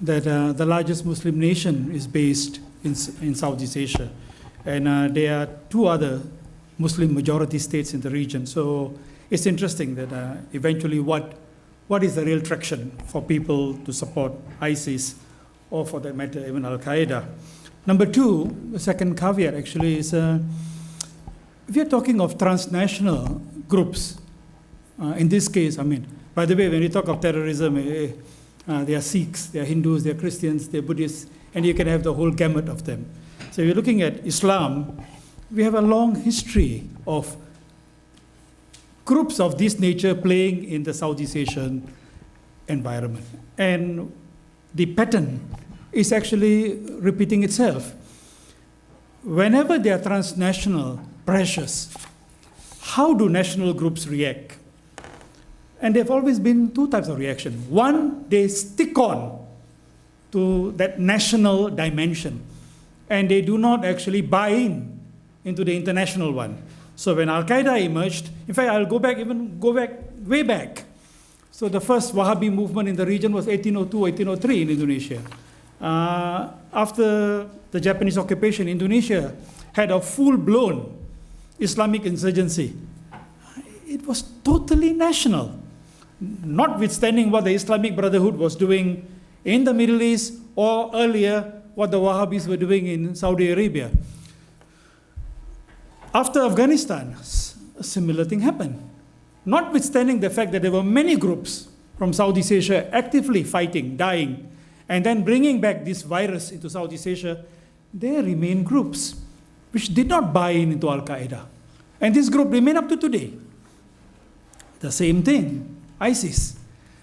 that the largest Muslim nation is based in Southeast Asia. And there are 2 other Muslim majority states in the region. So it's interesting that eventually what is the real traction for people to support ISIS, or for that matter, even Al-Qaeda. Number 2, the second caveat actually is, if you're talking of transnational groups, in this case, I mean, by the way, when you talk of terrorism, there are Sikhs, there are Hindus, there are Christians, there are Buddhists, and you can have the whole gamut of them. So if you're looking at Islam, we have a long history of groups of this nature playing in the Southeast Asian environment. And the pattern is actually repeating itself. Whenever there are transnational pressures, how do national groups react? And there have always been two types of reaction. One, they stick on to that national dimension, and they do not actually buy into the international one. So when Al-Qaeda emerged, in fact, I'll go back way back. So the first Wahhabi movement in the region was 1802, 1803 in Indonesia. After the Japanese occupation, Indonesia had a full-blown Islamic insurgency. It was totally national, notwithstanding what the Islamic Brotherhood was doing in the Middle East, or earlier, what the Wahhabis were doing in Saudi Arabia. After Afghanistan, a similar thing happened. Notwithstanding the fact that there were many groups from Southeast Asia actively fighting, dying, and then bringing back this virus into Southeast Asia, there remain groups which did not buy into Al-Qaeda. And this group remain up to today. The same thing, ISIS.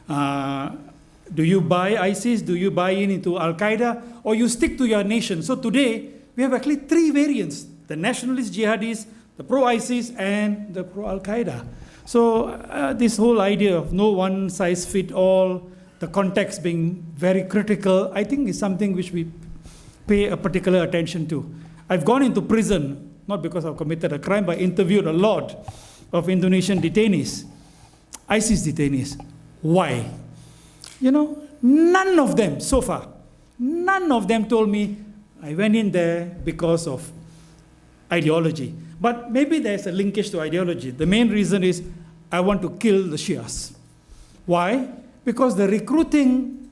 Do you buy ISIS? Do you buy into Al-Qaeda? Or you stick to your nation? So today, we have actually three variants: the nationalist jihadis, the pro-ISIS, and the pro-Al-Qaeda. So this whole idea of no one size fit all, the context being very critical, I think is something which we pay a particular attention to. I've gone into prison, not because I've committed a crime, but interviewed a lot of Indonesian detainees, ISIS detainees. Why? You know, none of them so far, none of them told me, I went in there because of ideology. But maybe there's a linkage to ideology. The main reason is I want to kill the Shias. Why? Because the recruiting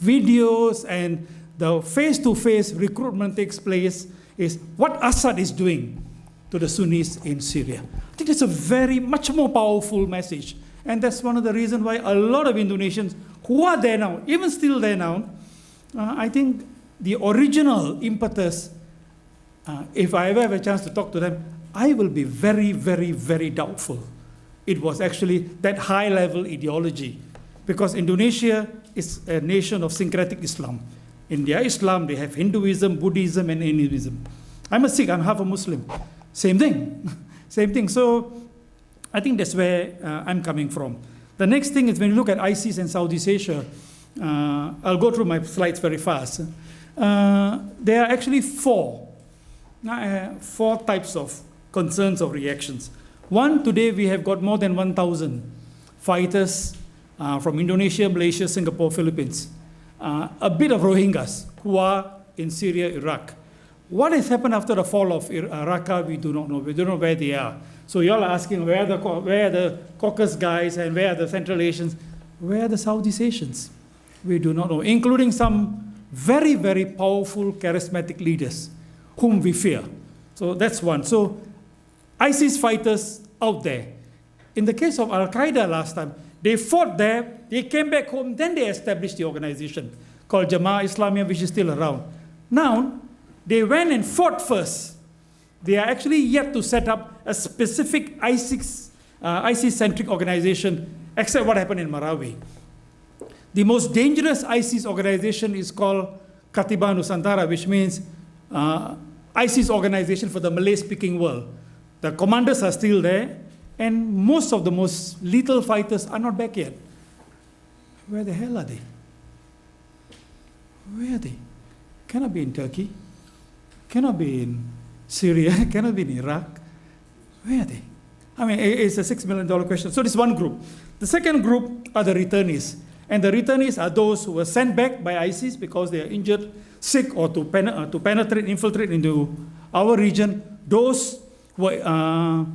videos and the face-to-face recruitment takes place is what Assad is doing to the Sunnis in Syria. I think it's a very much more powerful message. And that's one of the reasons why a lot of Indonesians who are there now, even still there now, I think the original impetus, if I ever have a chance to talk to them, I will be very, very, very doubtful. It was actually that high-level ideology. Because Indonesia is a nation of syncretic Islam. In their Islam, they have Hinduism, Buddhism, and Animism. I'm a Sikh, I'm half a Muslim. Same thing, same thing. So I think that's where I'm coming from. The next thing is when you look at ISIS and Southeast Asia, I'll go through my slides very fast. There are actually four types of concerns or reactions. One, today we have got more than 1,000 fighters from Indonesia, Malaysia, Singapore, Philippines. A bit of Rohingyas who are in Syria, Iraq. What has happened after the fall of Raqqa, we do not know. We don't know where they are. So you all are asking where are the Caucasus guys and where are the Central Asians? Where are the Southeast Asians? We do not know, including some very, very powerful, charismatic leaders whom we fear. So that's one. So ISIS fighters out there. In the case of Al-Qaeda last time, they fought there, they came back home, then they established the organization called Jama'ah Islamiyah, which is still around. Now, they went and fought first. They are actually yet to set up a specific ISIS-centric organization, except what happened in Marawi. The most dangerous ISIS organization is called Katiba Nusantara, which means ISIS organization for the Malay-speaking world. The commanders are still there, and most of the most lethal fighters are not back yet. Where the hell are they? Where are they? Cannot be in Turkey. Cannot be in Syria. Cannot be in Iraq. Where are they? I mean, it's a $6 million question. So this is one group. The second group are the returnees. And the returnees are those who were sent back by ISIS because they are injured, sick, or to penetrate, infiltrate into our region. Those who were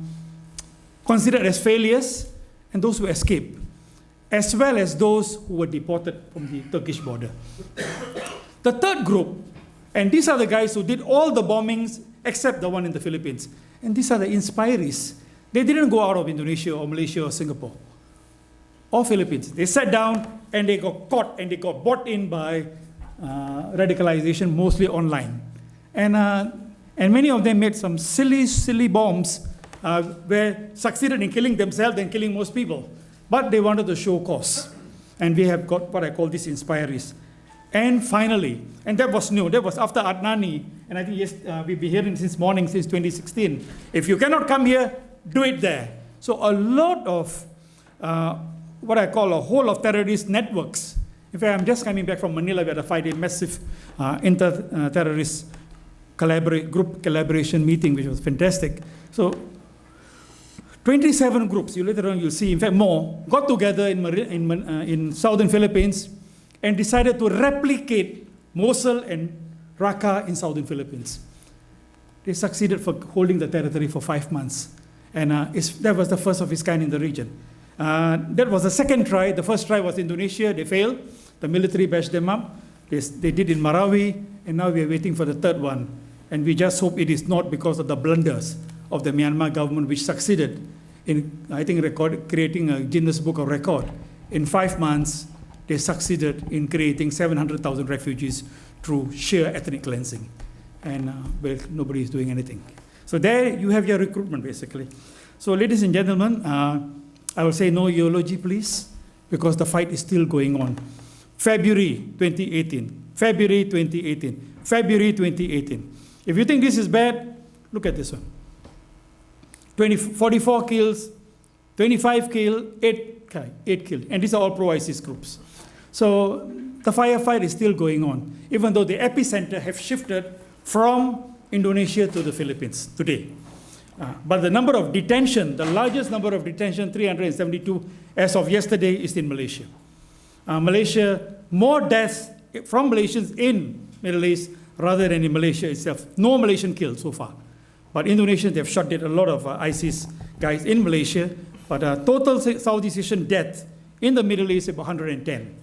considered as failures, and those who escaped, as well as those who were deported from the Turkish border. The third group, and these are the guys who did all the bombings except the one in the Philippines. And these are the inspirees. They didn't go out of Indonesia or Malaysia or Singapore or Philippines. They sat down and they got caught and they got bought in by radicalization, mostly online. And many of them made some silly bombs where succeeded in killing themselves and killing most people. But they wanted to show cause. And we have got what I call these inspirees. And finally, and that was new, that was after Adnani, and I think yes, we've been hearing since morning, since 2016. If you cannot come here, do it there. So a lot of what I call a whole of terrorist networks. In fact, I'm just coming back from Manila. We had a 5-day massive inter-terrorist group collaboration meeting, which was fantastic. So 27 groups, later on you'll see, in fact more, got together in southern Philippines and decided to replicate Mosul and Raqqa in southern Philippines. They succeeded for holding the territory for 5 months. And that was the first of its kind in the region. That was the second try. The first try was Indonesia. They failed. The military bashed them up. They did in Marawi, and now we are waiting for the third one. And we just hope it is not because of the blunders of the Myanmar government, which succeeded in, I think, creating a Guinness Book of Record. In 5 months, they succeeded in creating 700,000 refugees through sheer ethnic cleansing. And well, nobody is doing anything. So there you have your recruitment, basically. So ladies and gentlemen, I will say no eulogy, please, because the fight is still going on. February 2018, February 2018, February 2018. If you think this is bad, look at this one. 44 kills, 25 killed, 8 killed. And these are all pro-ISIS groups. So the firefight is still going on, even though the epicenter have shifted from Indonesia to the Philippines today. But the number of detention, the largest number of detention, 372 as of yesterday, is in Malaysia. Malaysia, more deaths from Malaysians in Middle East rather than in Malaysia itself. No Malaysian killed so far. But Indonesians, they have shot dead a lot of ISIS guys in Malaysia. But total Southeast Asian death in the Middle East is about 110.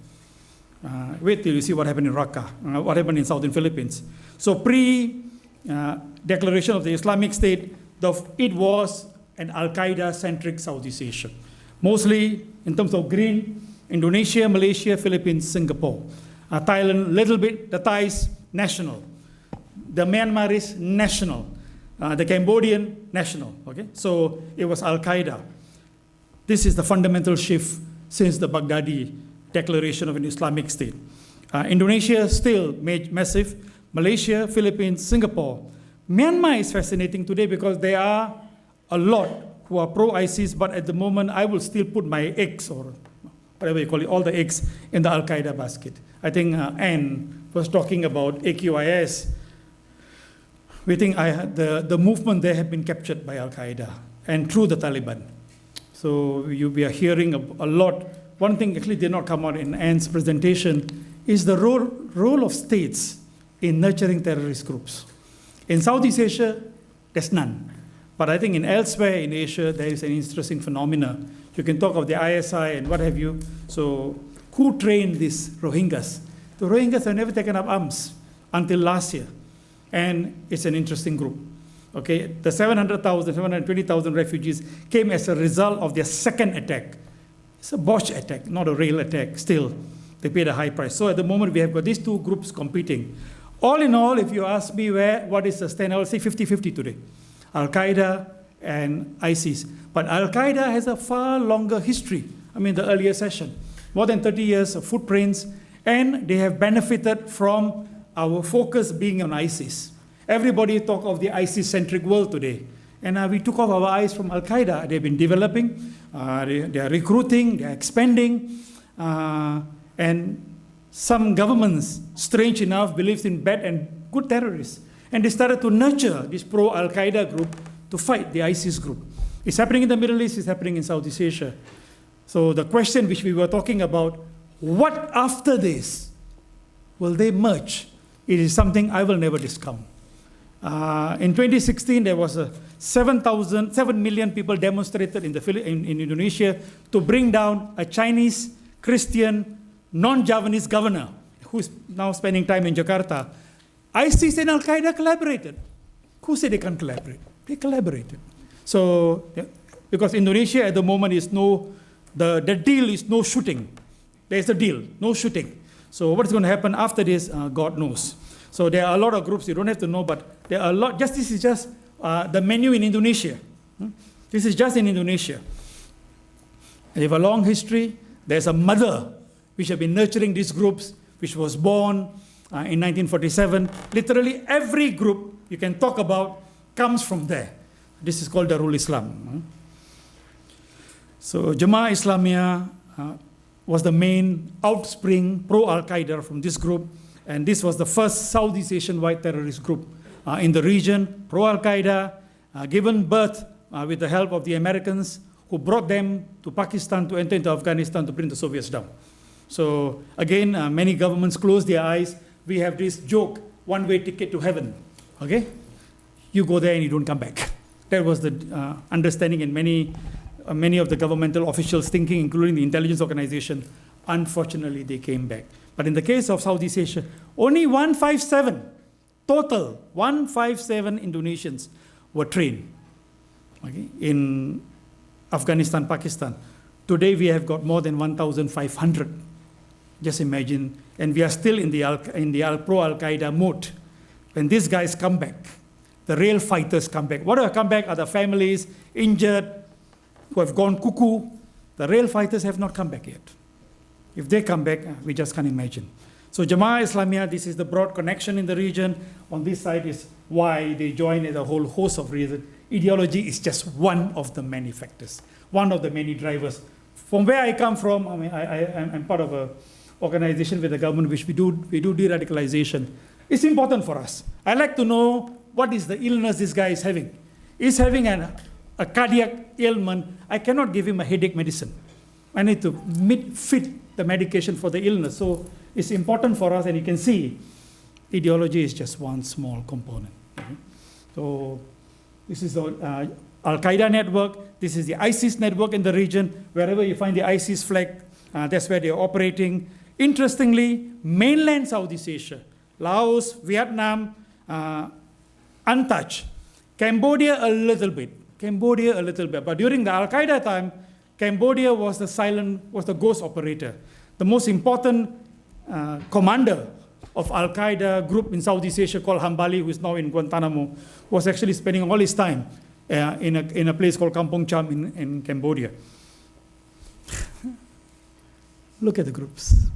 Wait till you see what happened in Raqqa, what happened in southern Philippines. So pre-declaration of the Islamic State, it was an Al-Qaeda-centric Southeast Asia. Mostly, in terms of green, Indonesia, Malaysia, Philippines, Singapore. Thailand, little bit, the Thais, national. The Myanmaris, national. The Cambodian, national. Okay, so it was Al-Qaeda. This is the fundamental shift since the Baghdadi declaration of an Islamic State. Indonesia still massive. Malaysia, Philippines, Singapore. Myanmar is fascinating today because there are a lot who are pro-ISIS, but at the moment I will still put my eggs, or whatever you call it, all the eggs in the Al-Qaeda basket. I think Anne was talking about AQIS. We think the movement there have been captured by Al-Qaeda and through the Taliban. So we are hearing a lot. One thing actually did not come out in Anne's presentation is the role of states in nurturing terrorist groups. In Southeast Asia, there's none. But I think in elsewhere in Asia, there is an interesting phenomena. You can talk of the ISI and what have you. So who trained these Rohingyas? The Rohingyas have never taken up arms until last year. And it's an interesting group. Okay, the 720,000 refugees came as a result of their second attack. It's a botched attack, not a real attack. Still, they paid a high price. So at the moment, we have got these two groups competing. All in all, if you ask me what is the stand, I will say 50-50 today. Al-Qaeda and ISIS. But Al-Qaeda has a far longer history. I mean, the earlier session. More than 30 years of footprints. And they have benefited from our focus being on ISIS. Everybody talk of the ISIS-centric world today. And we took off our eyes from Al-Qaeda. They've been developing. They are recruiting. They are expanding. And some governments, strange enough, believes in bad and good terrorists. And they started to nurture this pro-Al-Qaeda group to fight the ISIS group. It's happening in the Middle East, it's happening in Southeast Asia. So the question which we were talking about, what after this? Will they merge? It is something I will never discount. In 2016, there was 7 million people demonstrated in Indonesia to bring down a Chinese, Christian, non-Javanese governor who is now spending time in Jakarta. ISIS and Al-Qaeda collaborated. Who said they can't collaborate? They collaborated. So, because Indonesia at the moment is the deal is no shooting. There's a deal, no shooting. So what's going to happen after this, God knows. So there are a lot of groups, you don't have to know, but there are a lot, this is just the menu in Indonesia. This is just in Indonesia. They have a long history. There's a mother which have been nurturing these groups, which was born in 1947. Literally every group you can talk about comes from there. This is called Darul Islam. So Jamaah Islamiyah was the main outspring pro-Al-Qaeda from this group, and this was the first Southeast Asian-wide terrorist group in the region, pro-Al-Qaeda, given birth with the help of the Americans, who brought them to Pakistan to enter into Afghanistan to bring the Soviets down. So again, many governments close their eyes. We have this joke, one-way ticket to heaven, okay? You go there and you don't come back. That was the understanding in many of the governmental officials thinking, including the intelligence organization. Unfortunately, they came back. But in the case of Southeast Asia, only 157, total 157 Indonesians were trained, okay, in Afghanistan, Pakistan. Today we have got more than 1,500. Just imagine, and we are still in the pro-Al-Qaeda mode. When these guys come back, the real fighters come back. What have come back are the families injured, who have gone cuckoo. The real fighters have not come back yet. If they come back, we just can't imagine. So Jamaah Islamiyah, this is the broad connection in the region. On this side is why they join a whole host of reasons. Ideology is just one of the many factors, one of the many drivers. From where I come from, I mean, I'm part of an organization with the government which we do de-radicalization. It's important for us. I like to know what is the illness this guy is having. He's having a cardiac ailment. I cannot give him a headache medicine. I need to fit the medication for the illness. So it's important for us, and you can see ideology is just one small component. Okay? So this is the Al-Qaeda network. This is the ISIS network in the region. Wherever you find the ISIS flag, that's where they're operating. Interestingly, mainland Southeast Asia, Laos, Vietnam, untouched. Cambodia a little bit. But during the Al-Qaeda time, Cambodia was the ghost operator. The most important commander of Al-Qaeda group in Southeast Asia called Hambali, who is now in Guantanamo, was actually spending all his time in a place called Kampong Cham in Cambodia. Look at the groups.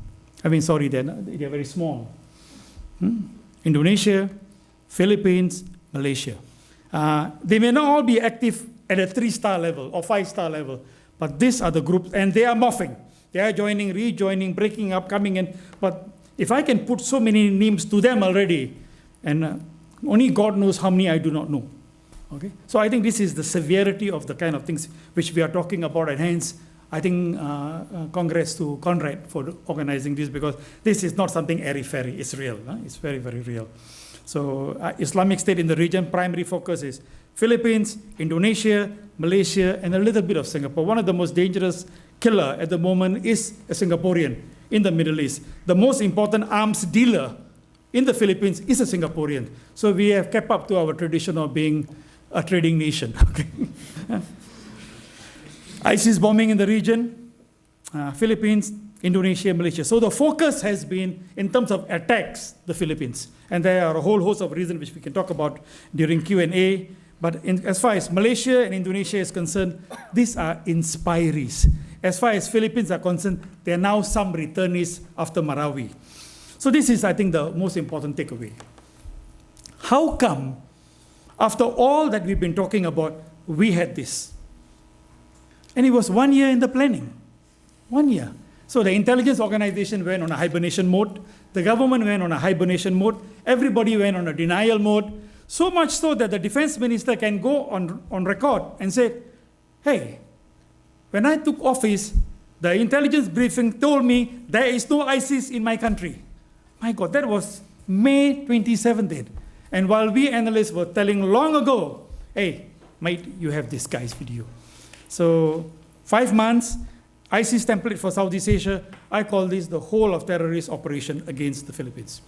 I mean, sorry, they're very small. Indonesia, Philippines, Malaysia. They may not all be active at a 3-star level or 5-star level, but these are the groups, and they are morphing. They are joining, rejoining, breaking up, coming in. But if I can put so many names to them already, and only God knows how many I do not know. Okay? So I think this is the severity of the kind of things which we are talking about, and hence I think congrats to Conrad for organizing this, because this is not something airy-fairy. It's real. It's very, very real. So Islamic State in the region, primary focus is Philippines, Indonesia, Malaysia, and a little bit of Singapore. One of the most dangerous killer at the moment is a Singaporean in the Middle East. The most important arms dealer in the Philippines is a Singaporean. So we have kept up to our tradition of being a trading nation. Okay. ISIS bombing in the region, Philippines, Indonesia, Malaysia. So the focus has been, in terms of attacks, the Philippines. And there are a whole host of reasons which we can talk about during Q&A. But as far as Malaysia and Indonesia is concerned, these are inspirees. As far as Philippines are concerned, there are now some returnees after Marawi. So this is, I think, the most important takeaway. How come, after all that we've been talking about, we had this? And it was 1 year in the planning. 1 year. So the intelligence organization went on a hibernation mode. The government went on a hibernation mode. Everybody went on a denial mode. So much so that the defense minister can go on record and say, hey, when I took office, the intelligence briefing told me there is no ISIS in my country. My God, that was May 2017. And while we analysts were telling long ago, hey, mate, you have these guys with you. So 5 months, ISIS template for Southeast Asia, I call this the whole of terrorist operation against the Philippines.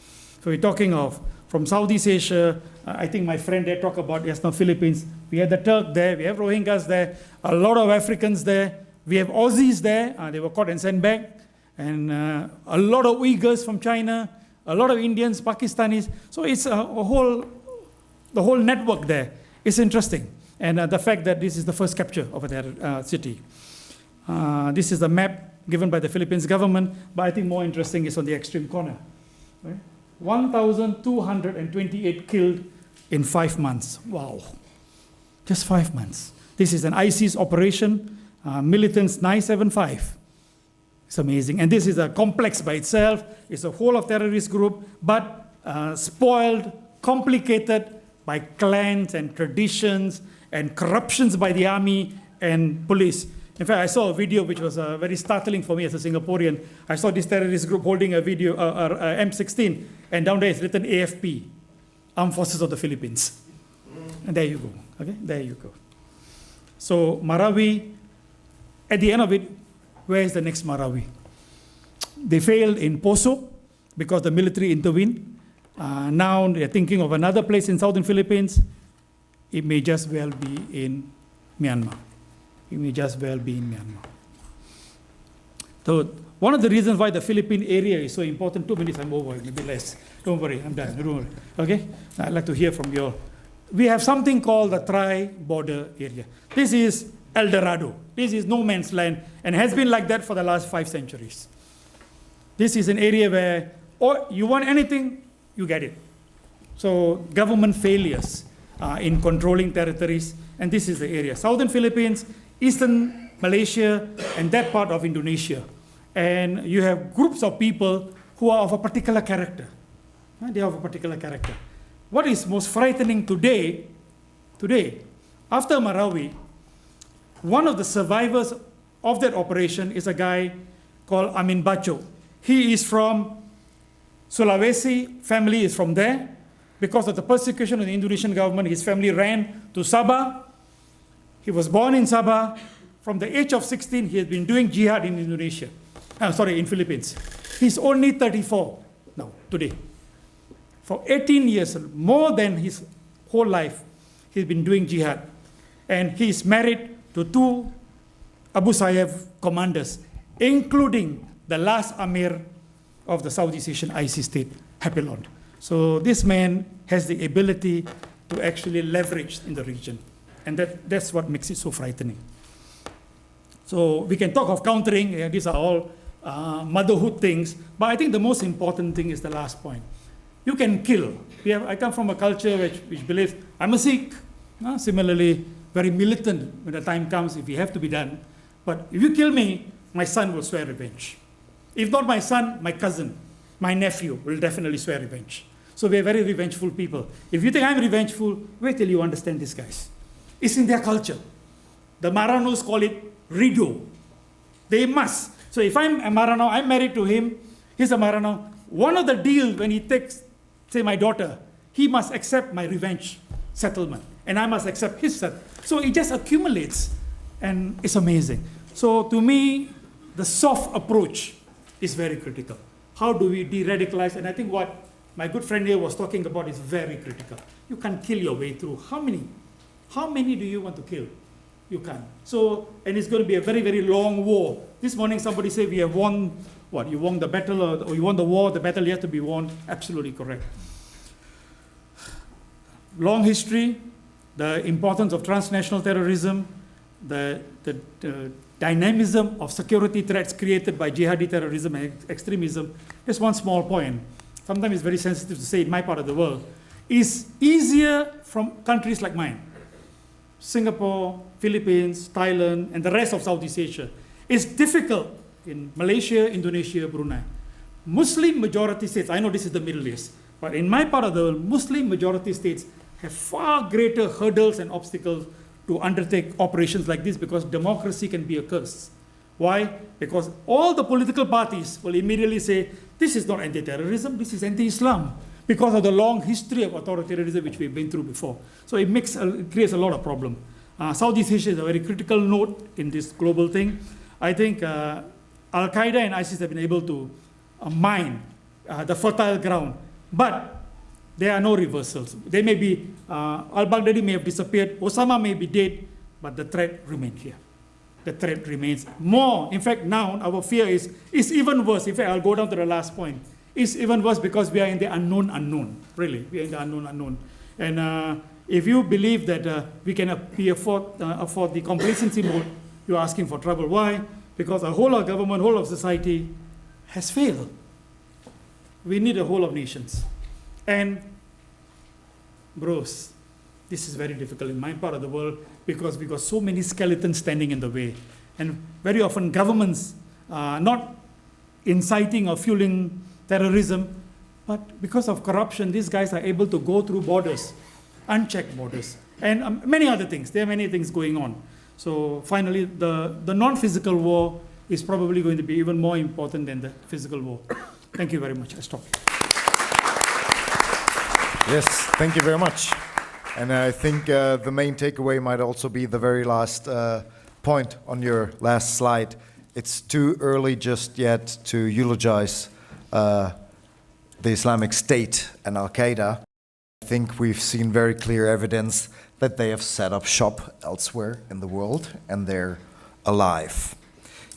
So we're talking of from Southeast Asia, I think my friend there talked about just now Philippines. We have the Turk there, we have Rohingyas there, a lot of Africans there. We have Aussies there, they were caught and sent back. And a lot of Uyghurs from China, a lot of Indians, Pakistanis. So it's the whole network there. It's interesting. And the fact that this is the first capture of a city. This is the map given by the Philippines government, but I think more interesting is on the extreme corner. Right? 1,228 killed in 5 months. Wow. Just 5 months. This is an ISIS operation, Militants 975. It's amazing. And this is a complex by itself. It's a whole of terrorist group, but spoiled, complicated by clans and traditions and corruptions by the army and police. In fact, I saw a video which was very startling for me as a Singaporean. I saw this terrorist group holding a video, M16, and down there it's written AFP, Armed Forces of the Philippines. And there you go. Okay, there you go. So Marawi, at the end of it, where is the next Marawi? They failed in Poso because the military intervened. Now they're thinking of another place in southern Philippines. It may just well be in Myanmar. It may just well be in Myanmar. So one of the reasons why the Philippine area is so important, 2 minutes, I'm over, maybe less. Don't worry, I'm done, don't worry. Okay? I'd like to hear from you all. We have something called the tri-border area. This is El Dorado. This is no man's land and has been like that for the last 5 centuries. This is an area where you want anything, you get it. So government failures in controlling territories, and this is the area. Southern Philippines, eastern Malaysia, and that part of Indonesia. And you have groups of people who are of a particular character. They are of a particular character. What is most frightening today, after Marawi, one of the survivors of that operation is a guy called Amin Bacho. He is from Sulawesi, family is from there. Because of the persecution of the Indonesian government, his family ran to Sabah. He was born in Sabah. From the age of 16, he has been doing jihad in Indonesia. In Philippines. He's only 34 now, today. For 18 years, more than his whole life, he's been doing jihad. And he's married to 2 Abu Sayyaf commanders, including the last Amir of the Southeast Asian ISIS state, Hapilon. So this man has the ability to actually leverage in the region. And that's what makes it so frightening. So we can talk of countering, these are all motherhood things, but I think the most important thing is the last point. You can kill. I come from a culture which believes, I'm a Sikh, similarly, very militant when the time comes, if it have to be done. But if you kill me, my son will swear revenge. If not my son, my cousin, my nephew will definitely swear revenge. So we're very revengeful people. If you think I'm revengeful, wait till you understand these guys. It's in their culture. The Maranos call it Rido. They must. So if I'm a Marano, I'm married to him, he's a Marano. One of the deals when he takes, say, my daughter, he must accept my revenge settlement. And I must accept his settlement. So it just accumulates. And it's amazing. So to me, the soft approach is very critical. How do we de-radicalize? And I think what my good friend here was talking about is very critical. You can't kill your way through. How many? How many do you want to kill? You can't. So, and it's going to be a very, very long war. This morning somebody said we have won, what, you won the battle or you won the war, the battle yet to be won. Absolutely correct. Long history, the importance of transnational terrorism, the dynamism of security threats created by jihadi terrorism and extremism. Just one small point. Sometimes it's very sensitive to say in my part of the world. Is easier from countries like mine. Singapore, Philippines, Thailand, and the rest of Southeast Asia. It's difficult in Malaysia, Indonesia, Brunei. Muslim majority states, I know this is the Middle East, but in my part of the world, Muslim majority states have far greater hurdles and obstacles to undertake operations like this because democracy can be a curse. Why? Because all the political parties will immediately say, this is not anti-terrorism, this is anti-Islam, because of the long history of authoritarianism which we've been through before. So it creates a lot of problem. Southeast Asia is a very critical node in this global thing. I think Al-Qaeda and ISIS have been able to mine the fertile ground, but there are no reversals. They may be, al-Baghdadi may have disappeared, Osama may be dead, but the threat remains here. The threat remains more. In fact, now our fear is even worse. In fact, I'll go down to the last point. It's even worse because we are in the unknown, really. We are in the unknown. And if you believe that we can afford the complacency mode, you're asking for trouble. Why? Because the whole of government, whole of society has failed. we need a whole of nations. And bros, this is very difficult in my part of the world because we got so many skeletons standing in the way. And very often governments are not inciting or fueling terrorism, but because of corruption, these guys are able to go through borders, unchecked borders, and many other things. There are many things going on. So finally, the non-physical war is probably going to be even more important than the physical war. Thank you very much. I stop. Yes, thank you very much. And I think the main takeaway might also be the very last point on your last slide. It's too early just yet to eulogize the Islamic State and Al-Qaeda. I think we've seen very clear evidence that they have set up shop elsewhere in the world and they're alive.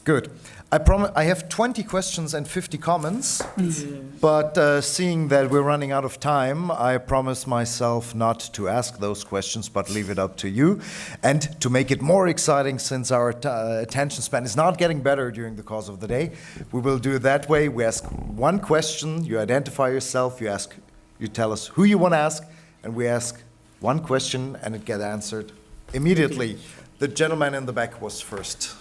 Good. I have 20 questions and 50 comments, but seeing that we're running out of time, I promise myself not to ask those questions, but leave it up to you. And to make it more exciting, since our attention span is not getting better during the course of the day, we will do it that way. We ask one question, you identify yourself, you tell us who you want to ask, and we ask one question, and it gets answered immediately. The gentleman in the back was first.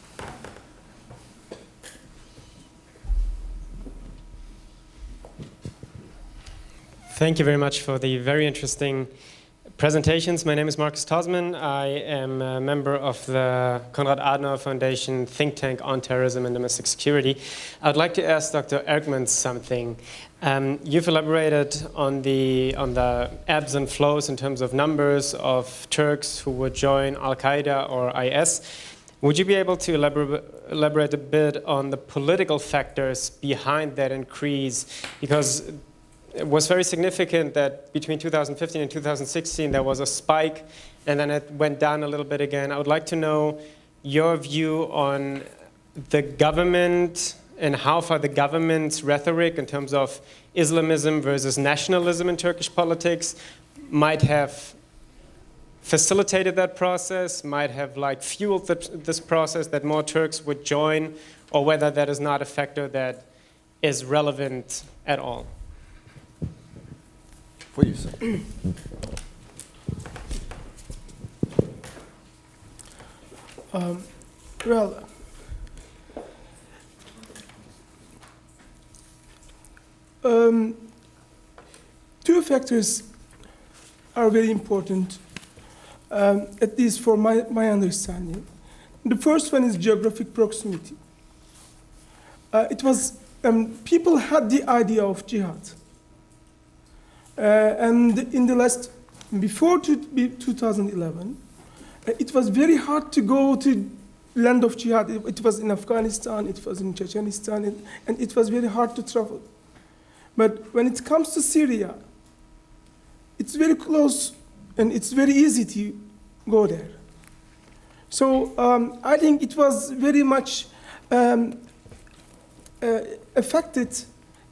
Thank you very much for the very interesting presentations. My name is Markus Tasman. I am a member of the Konrad Adenauer Foundation think tank on terrorism and domestic security. I would like to ask Dr. Erkmans something. You've elaborated on the ebbs and flows in terms of numbers of Turks who would join Al-Qaeda or IS. Would you be able to elaborate a bit on the political factors behind that increase? Because it was very significant that between 2015 and 2016 there was a spike and then it went down a little bit again. I would like to know your view on the government and how far the government's rhetoric in terms of Islamism versus nationalism in Turkish politics might have facilitated that process, might have fueled this process that more Turks would join, or whether that is not a factor that is relevant at all. For you, sir. Well, two factors are very important, at least for my understanding. The first one is geographic proximity. People had the idea of jihad. And in the before 2011, it was very hard to go to land of jihad. It was in Afghanistan, it was in Chechenistan, and it was very hard to travel. But when it comes to Syria, it's very close and it's very easy to go there. So I think it was very much affected.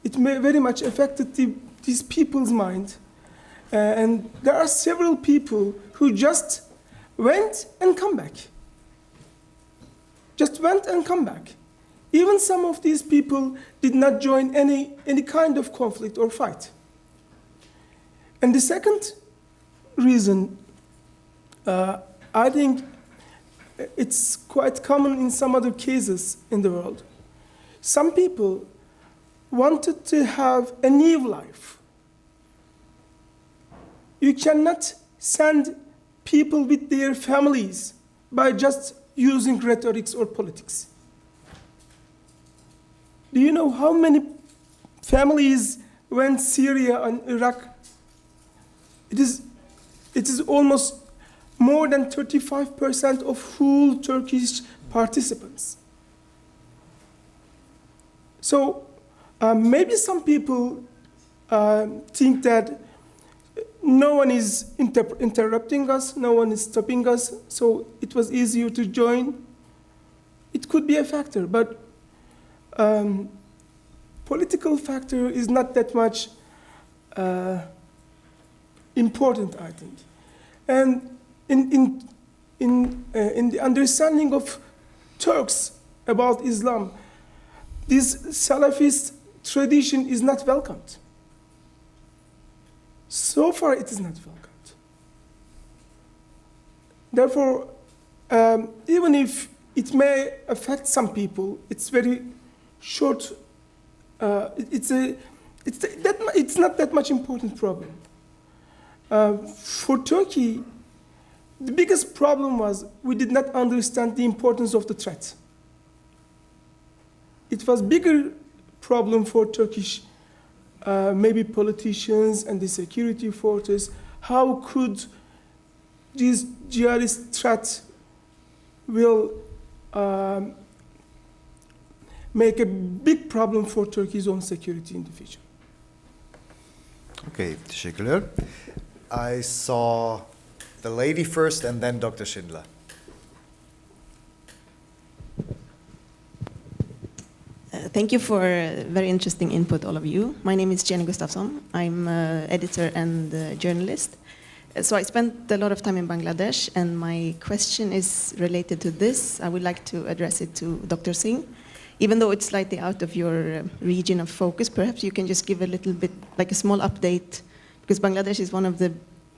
It very much affected these people's mind. And there are several people who just went and come back. Just went and come back. Even some of these people did not join any kind of conflict or fight. And the second reason, I think it's quite common in some other cases in the world. Some people wanted to have a new life. You cannot send people with their families by just using rhetorics or politics. Do you know how many families went Syria and Iraq? It is almost more than 35% of full Turkish participants. So maybe some people think that no one is interrupting us, no one is stopping us, so it was easier to join. It could be a factor, but political factor is not that much important, I think. And in the understanding of Turks about Islam, these Salafist tradition is not welcomed. So far, it is not welcomed. Therefore, even if it may affect some people, it's very short. It's not that much important problem. For Turkey, the biggest problem was we did not understand the importance of the threat. It was bigger problem for Turkish maybe politicians and the security forces. How could this jihadist threat will make a big problem for Turkey's own security in the future? Okay, teşekkürler. I saw the lady first and then Dr. Schindler. Thank you for very interesting input, all of you. My name is Jenny Gustafsson. I'm editor and journalist. So I spent a lot of time in Bangladesh, and my question is related to this. I would like to address it to Dr. Singh. Even though it's slightly out of your region of focus, perhaps you can just give a little bit, like a small update, because Bangladesh is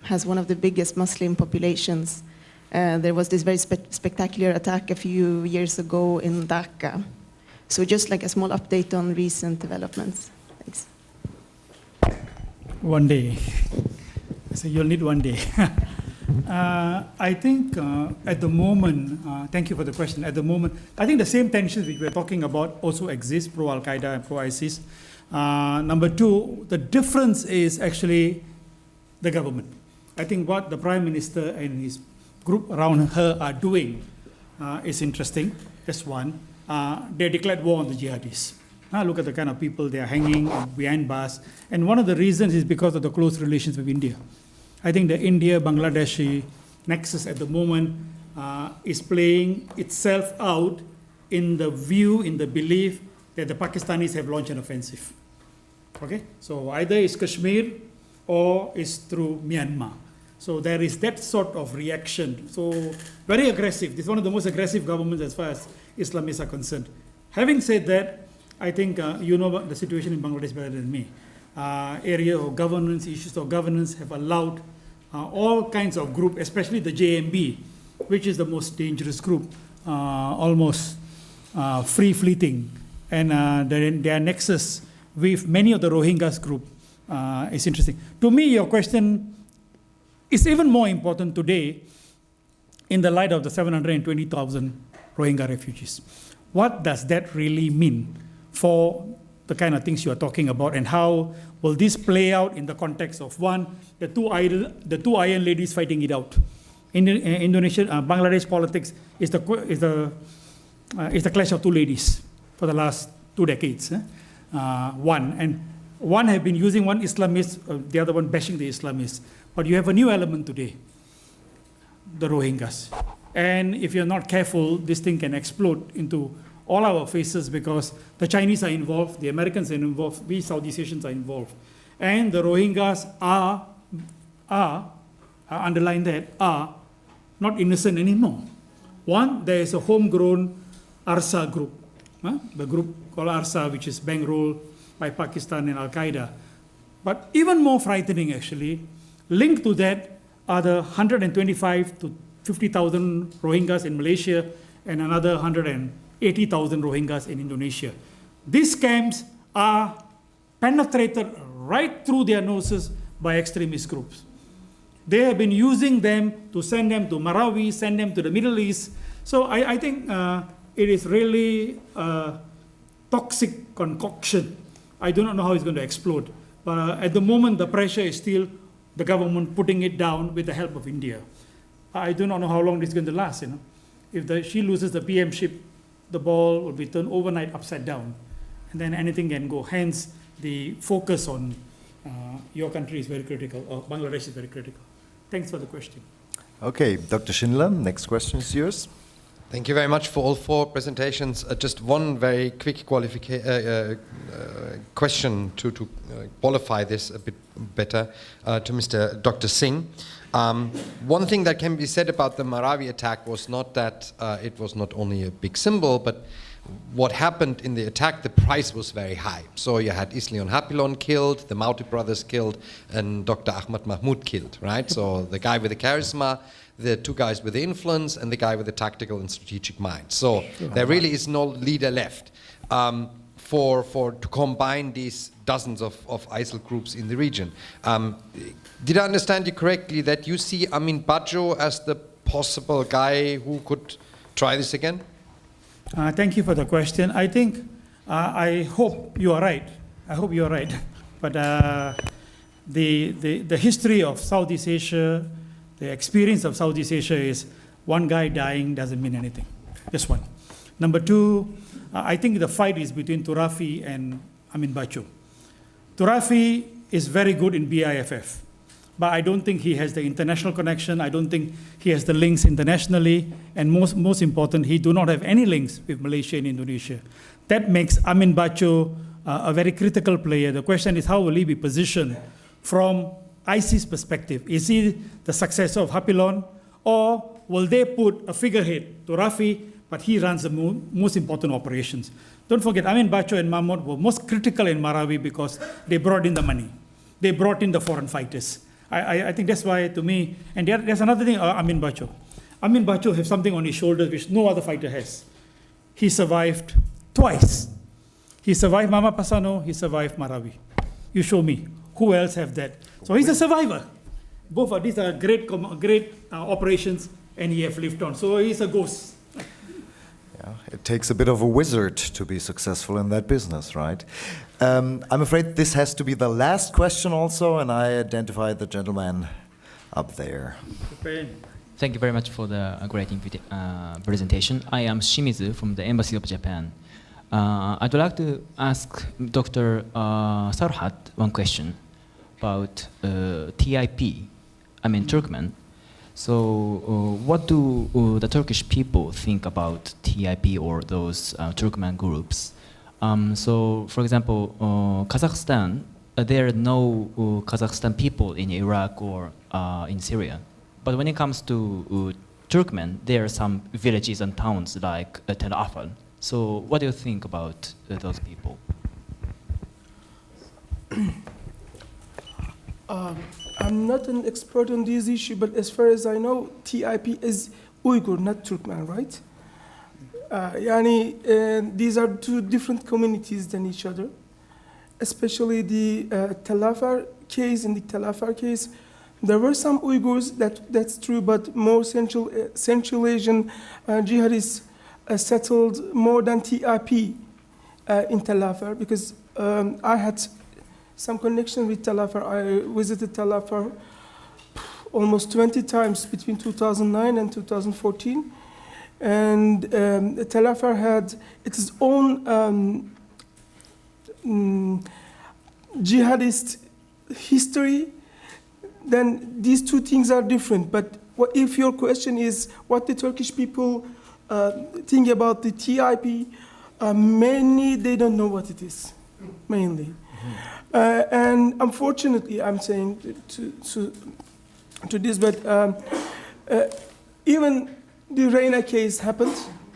has one of the biggest Muslim populations. There was this very spectacular attack a few years ago in Dhaka. So just like a small update on recent developments. Thanks. One day. So you'll need one day. I think at the moment, thank you for the question. At the moment, I think the same tensions which we're talking about also exist, pro-Al-Qaeda and pro-ISIS. Number two, the difference is actually the government. I think what the Prime Minister and his group around her are doing is interesting. That's one. They declared war on the jihadis. Look at the kind of people they are hanging behind bars. And one of the reasons is because of the close relations with India. I think the India-Bangladeshi nexus at the moment is playing itself out in the view, in the belief that the Pakistanis have launched an offensive. Okay? So either it's Kashmir or it's through Myanmar. So there is that sort of reaction. So very aggressive. This is one of the most aggressive governments as far as Islamists are concerned. Having said that, I think you know about the situation in Bangladesh better than me. Area of governance, issues of governance have allowed all kinds of groups, especially the JMB, which is the most dangerous group, almost free-fleeting. And their nexus with many of the Rohingyas group is interesting. To me, your question is even more important today in the light of the 720,000 Rohingya refugees. What does that really mean for the kind of things you are talking about, and how will this play out in the context of one, the two iron ladies fighting it out? In Indonesia, Bangladesh politics is the clash of two ladies for the last 2 decades. One have been using one Islamist, the other one bashing the Islamists. But you have a new element today, the Rohingyas. And if you're not careful, this thing can explode into all our faces, because the Chinese are involved, the Americans are involved, we Southeast Asians are involved. And the Rohingyas are underline that, are not innocent anymore. One, there is a homegrown ARSA group, the group called ARSA, which is bankrolled by Pakistan and Al-Qaeda. But even more frightening, actually, linked to that are the 125 to 50,000 Rohingyas in Malaysia and another 180,000 Rohingyas in Indonesia. These camps are penetrated right through their noses by extremist groups. They have been using them to send them to Marawi, send them to the Middle East. So I think it is really a toxic concoction. I do not know how it's going to explode. But at the moment, the pressure is still the government putting it down with the help of India. I do not know how long this is going to last. If she loses the PM-ship, the ball will be turned overnight upside down. And then anything can go. Hence, the focus on your country is very critical, or Bangladesh is very critical. Thanks for the question. Okay, Dr. Schindler, next question is yours. Thank you very much for all 4 presentations. Just one very quick question to qualify this a bit better to Mr. Dr. Singh. One thing that can be said about the Marawi attack was not that it was not only a big symbol, but what happened in the attack, the price was very high. So you had Islion Hapilon killed, the Mauti brothers killed, and Dr. Ahmad Mahmoud killed, right? So the guy with the charisma, the two guys with the influence, and the guy with the tactical and strategic mind. So there really is no leader left to combine these dozens of ISIL groups in the region. Did I understand you correctly that you see Amin Bajo as the possible guy who could try this again? Thank you for the question. I think, I hope you are right. I hope you are right. But the history of Southeast Asia, the experience of Southeast Asia is one guy dying doesn't mean anything. Just one. Number two, I think the fight is between Turafi and Amin Bacho. Turafi is very good in BIFF, but I don't think he has the international connection. I don't think he has the links internationally. And most important, he do not have any links with Malaysia and Indonesia. That makes Amin Bacho a very critical player. The question is, how will he be positioned from ISIS perspective? Is he the successor of Hapilon, or will they put a figurehead, Turafi, but he runs the most important operations? Don't forget, Amin Bacho and Mahmoud were most critical in Marawi because they brought in the money. They brought in the foreign fighters. I think that's why, to me, and there's another thing, Amin Bacho. Amin Bacho has something on his shoulders which no other fighter has. He survived twice. He survived Mama Pasano, he survived Marawi. You show me, who else have that? So he's a survivor. Both of these are great operations, and he have lived on. So he's a ghost. Yeah, it takes a bit of a wizard to be successful in that business, right? I'm afraid this has to be the last question also, and I identify the gentleman up there. Thank you very much for the great presentation. I am Shimizu from the Embassy of Japan. I'd like to ask Dr. Sarhat one question about TIP, I mean Turkmen. So what do the Turkish people think about TIP or those Turkmen groups? So, for example, Kazakhstan, there are no Kazakhstan people in Iraq or in Syria. But when it comes to Turkmen, there are some villages and towns like Tel Afar. So what do you think about those people? I'm not an expert on this issue, but as far as I know, TIP is Uyghur, not Turkmen, right? These are two different communities than each other. Especially the Tel Afar case. In the Tel Afar case, there were some Uyghurs, that's true, but more Central Asian jihadists settled more than TIP in Tel Afar, because I had some connection with Tel Afar. I visited Tel Afar almost 20 times between 2009 and 2014. And Tel Afar had its own jihadist history. Then these two things are different. But if your question is what the Turkish people think about the TIP, mainly they don't know what it is, mainly. And unfortunately, I'm saying to this, but even the Reina case happened,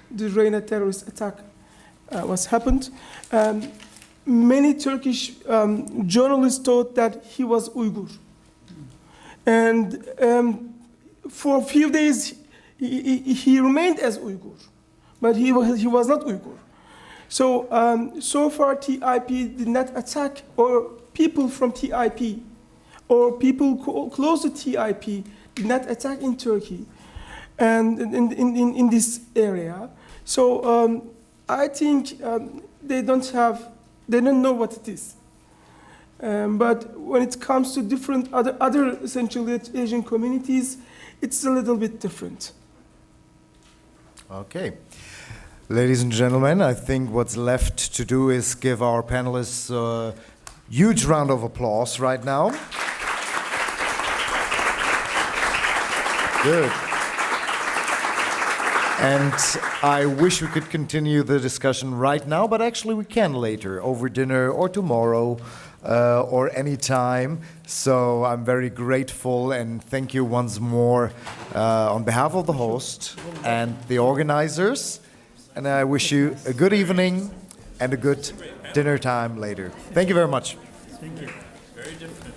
the Reina terrorist attack happened. Many Turkish journalists thought that he was Uyghur. And for a few days, he remained as Uyghur, but he was not Uyghur. So, so far TIP did not attack, or people from TIP, or people close to TIP did not attack in Turkey and in this area. So I think they don't know what it is. But when it comes to different other Central Asian communities, it's a little bit different. Okay. Ladies and gentlemen, I think what's left to do is give our panelists a huge round of applause right now. Good. And I wish we could continue the discussion right now, but actually we can later, over dinner or tomorrow or any time. So I'm very grateful and thank you once more on behalf of the host and the organizers. And I wish you a good evening and a good dinner time later. Thank you very much. Thank you. Very different.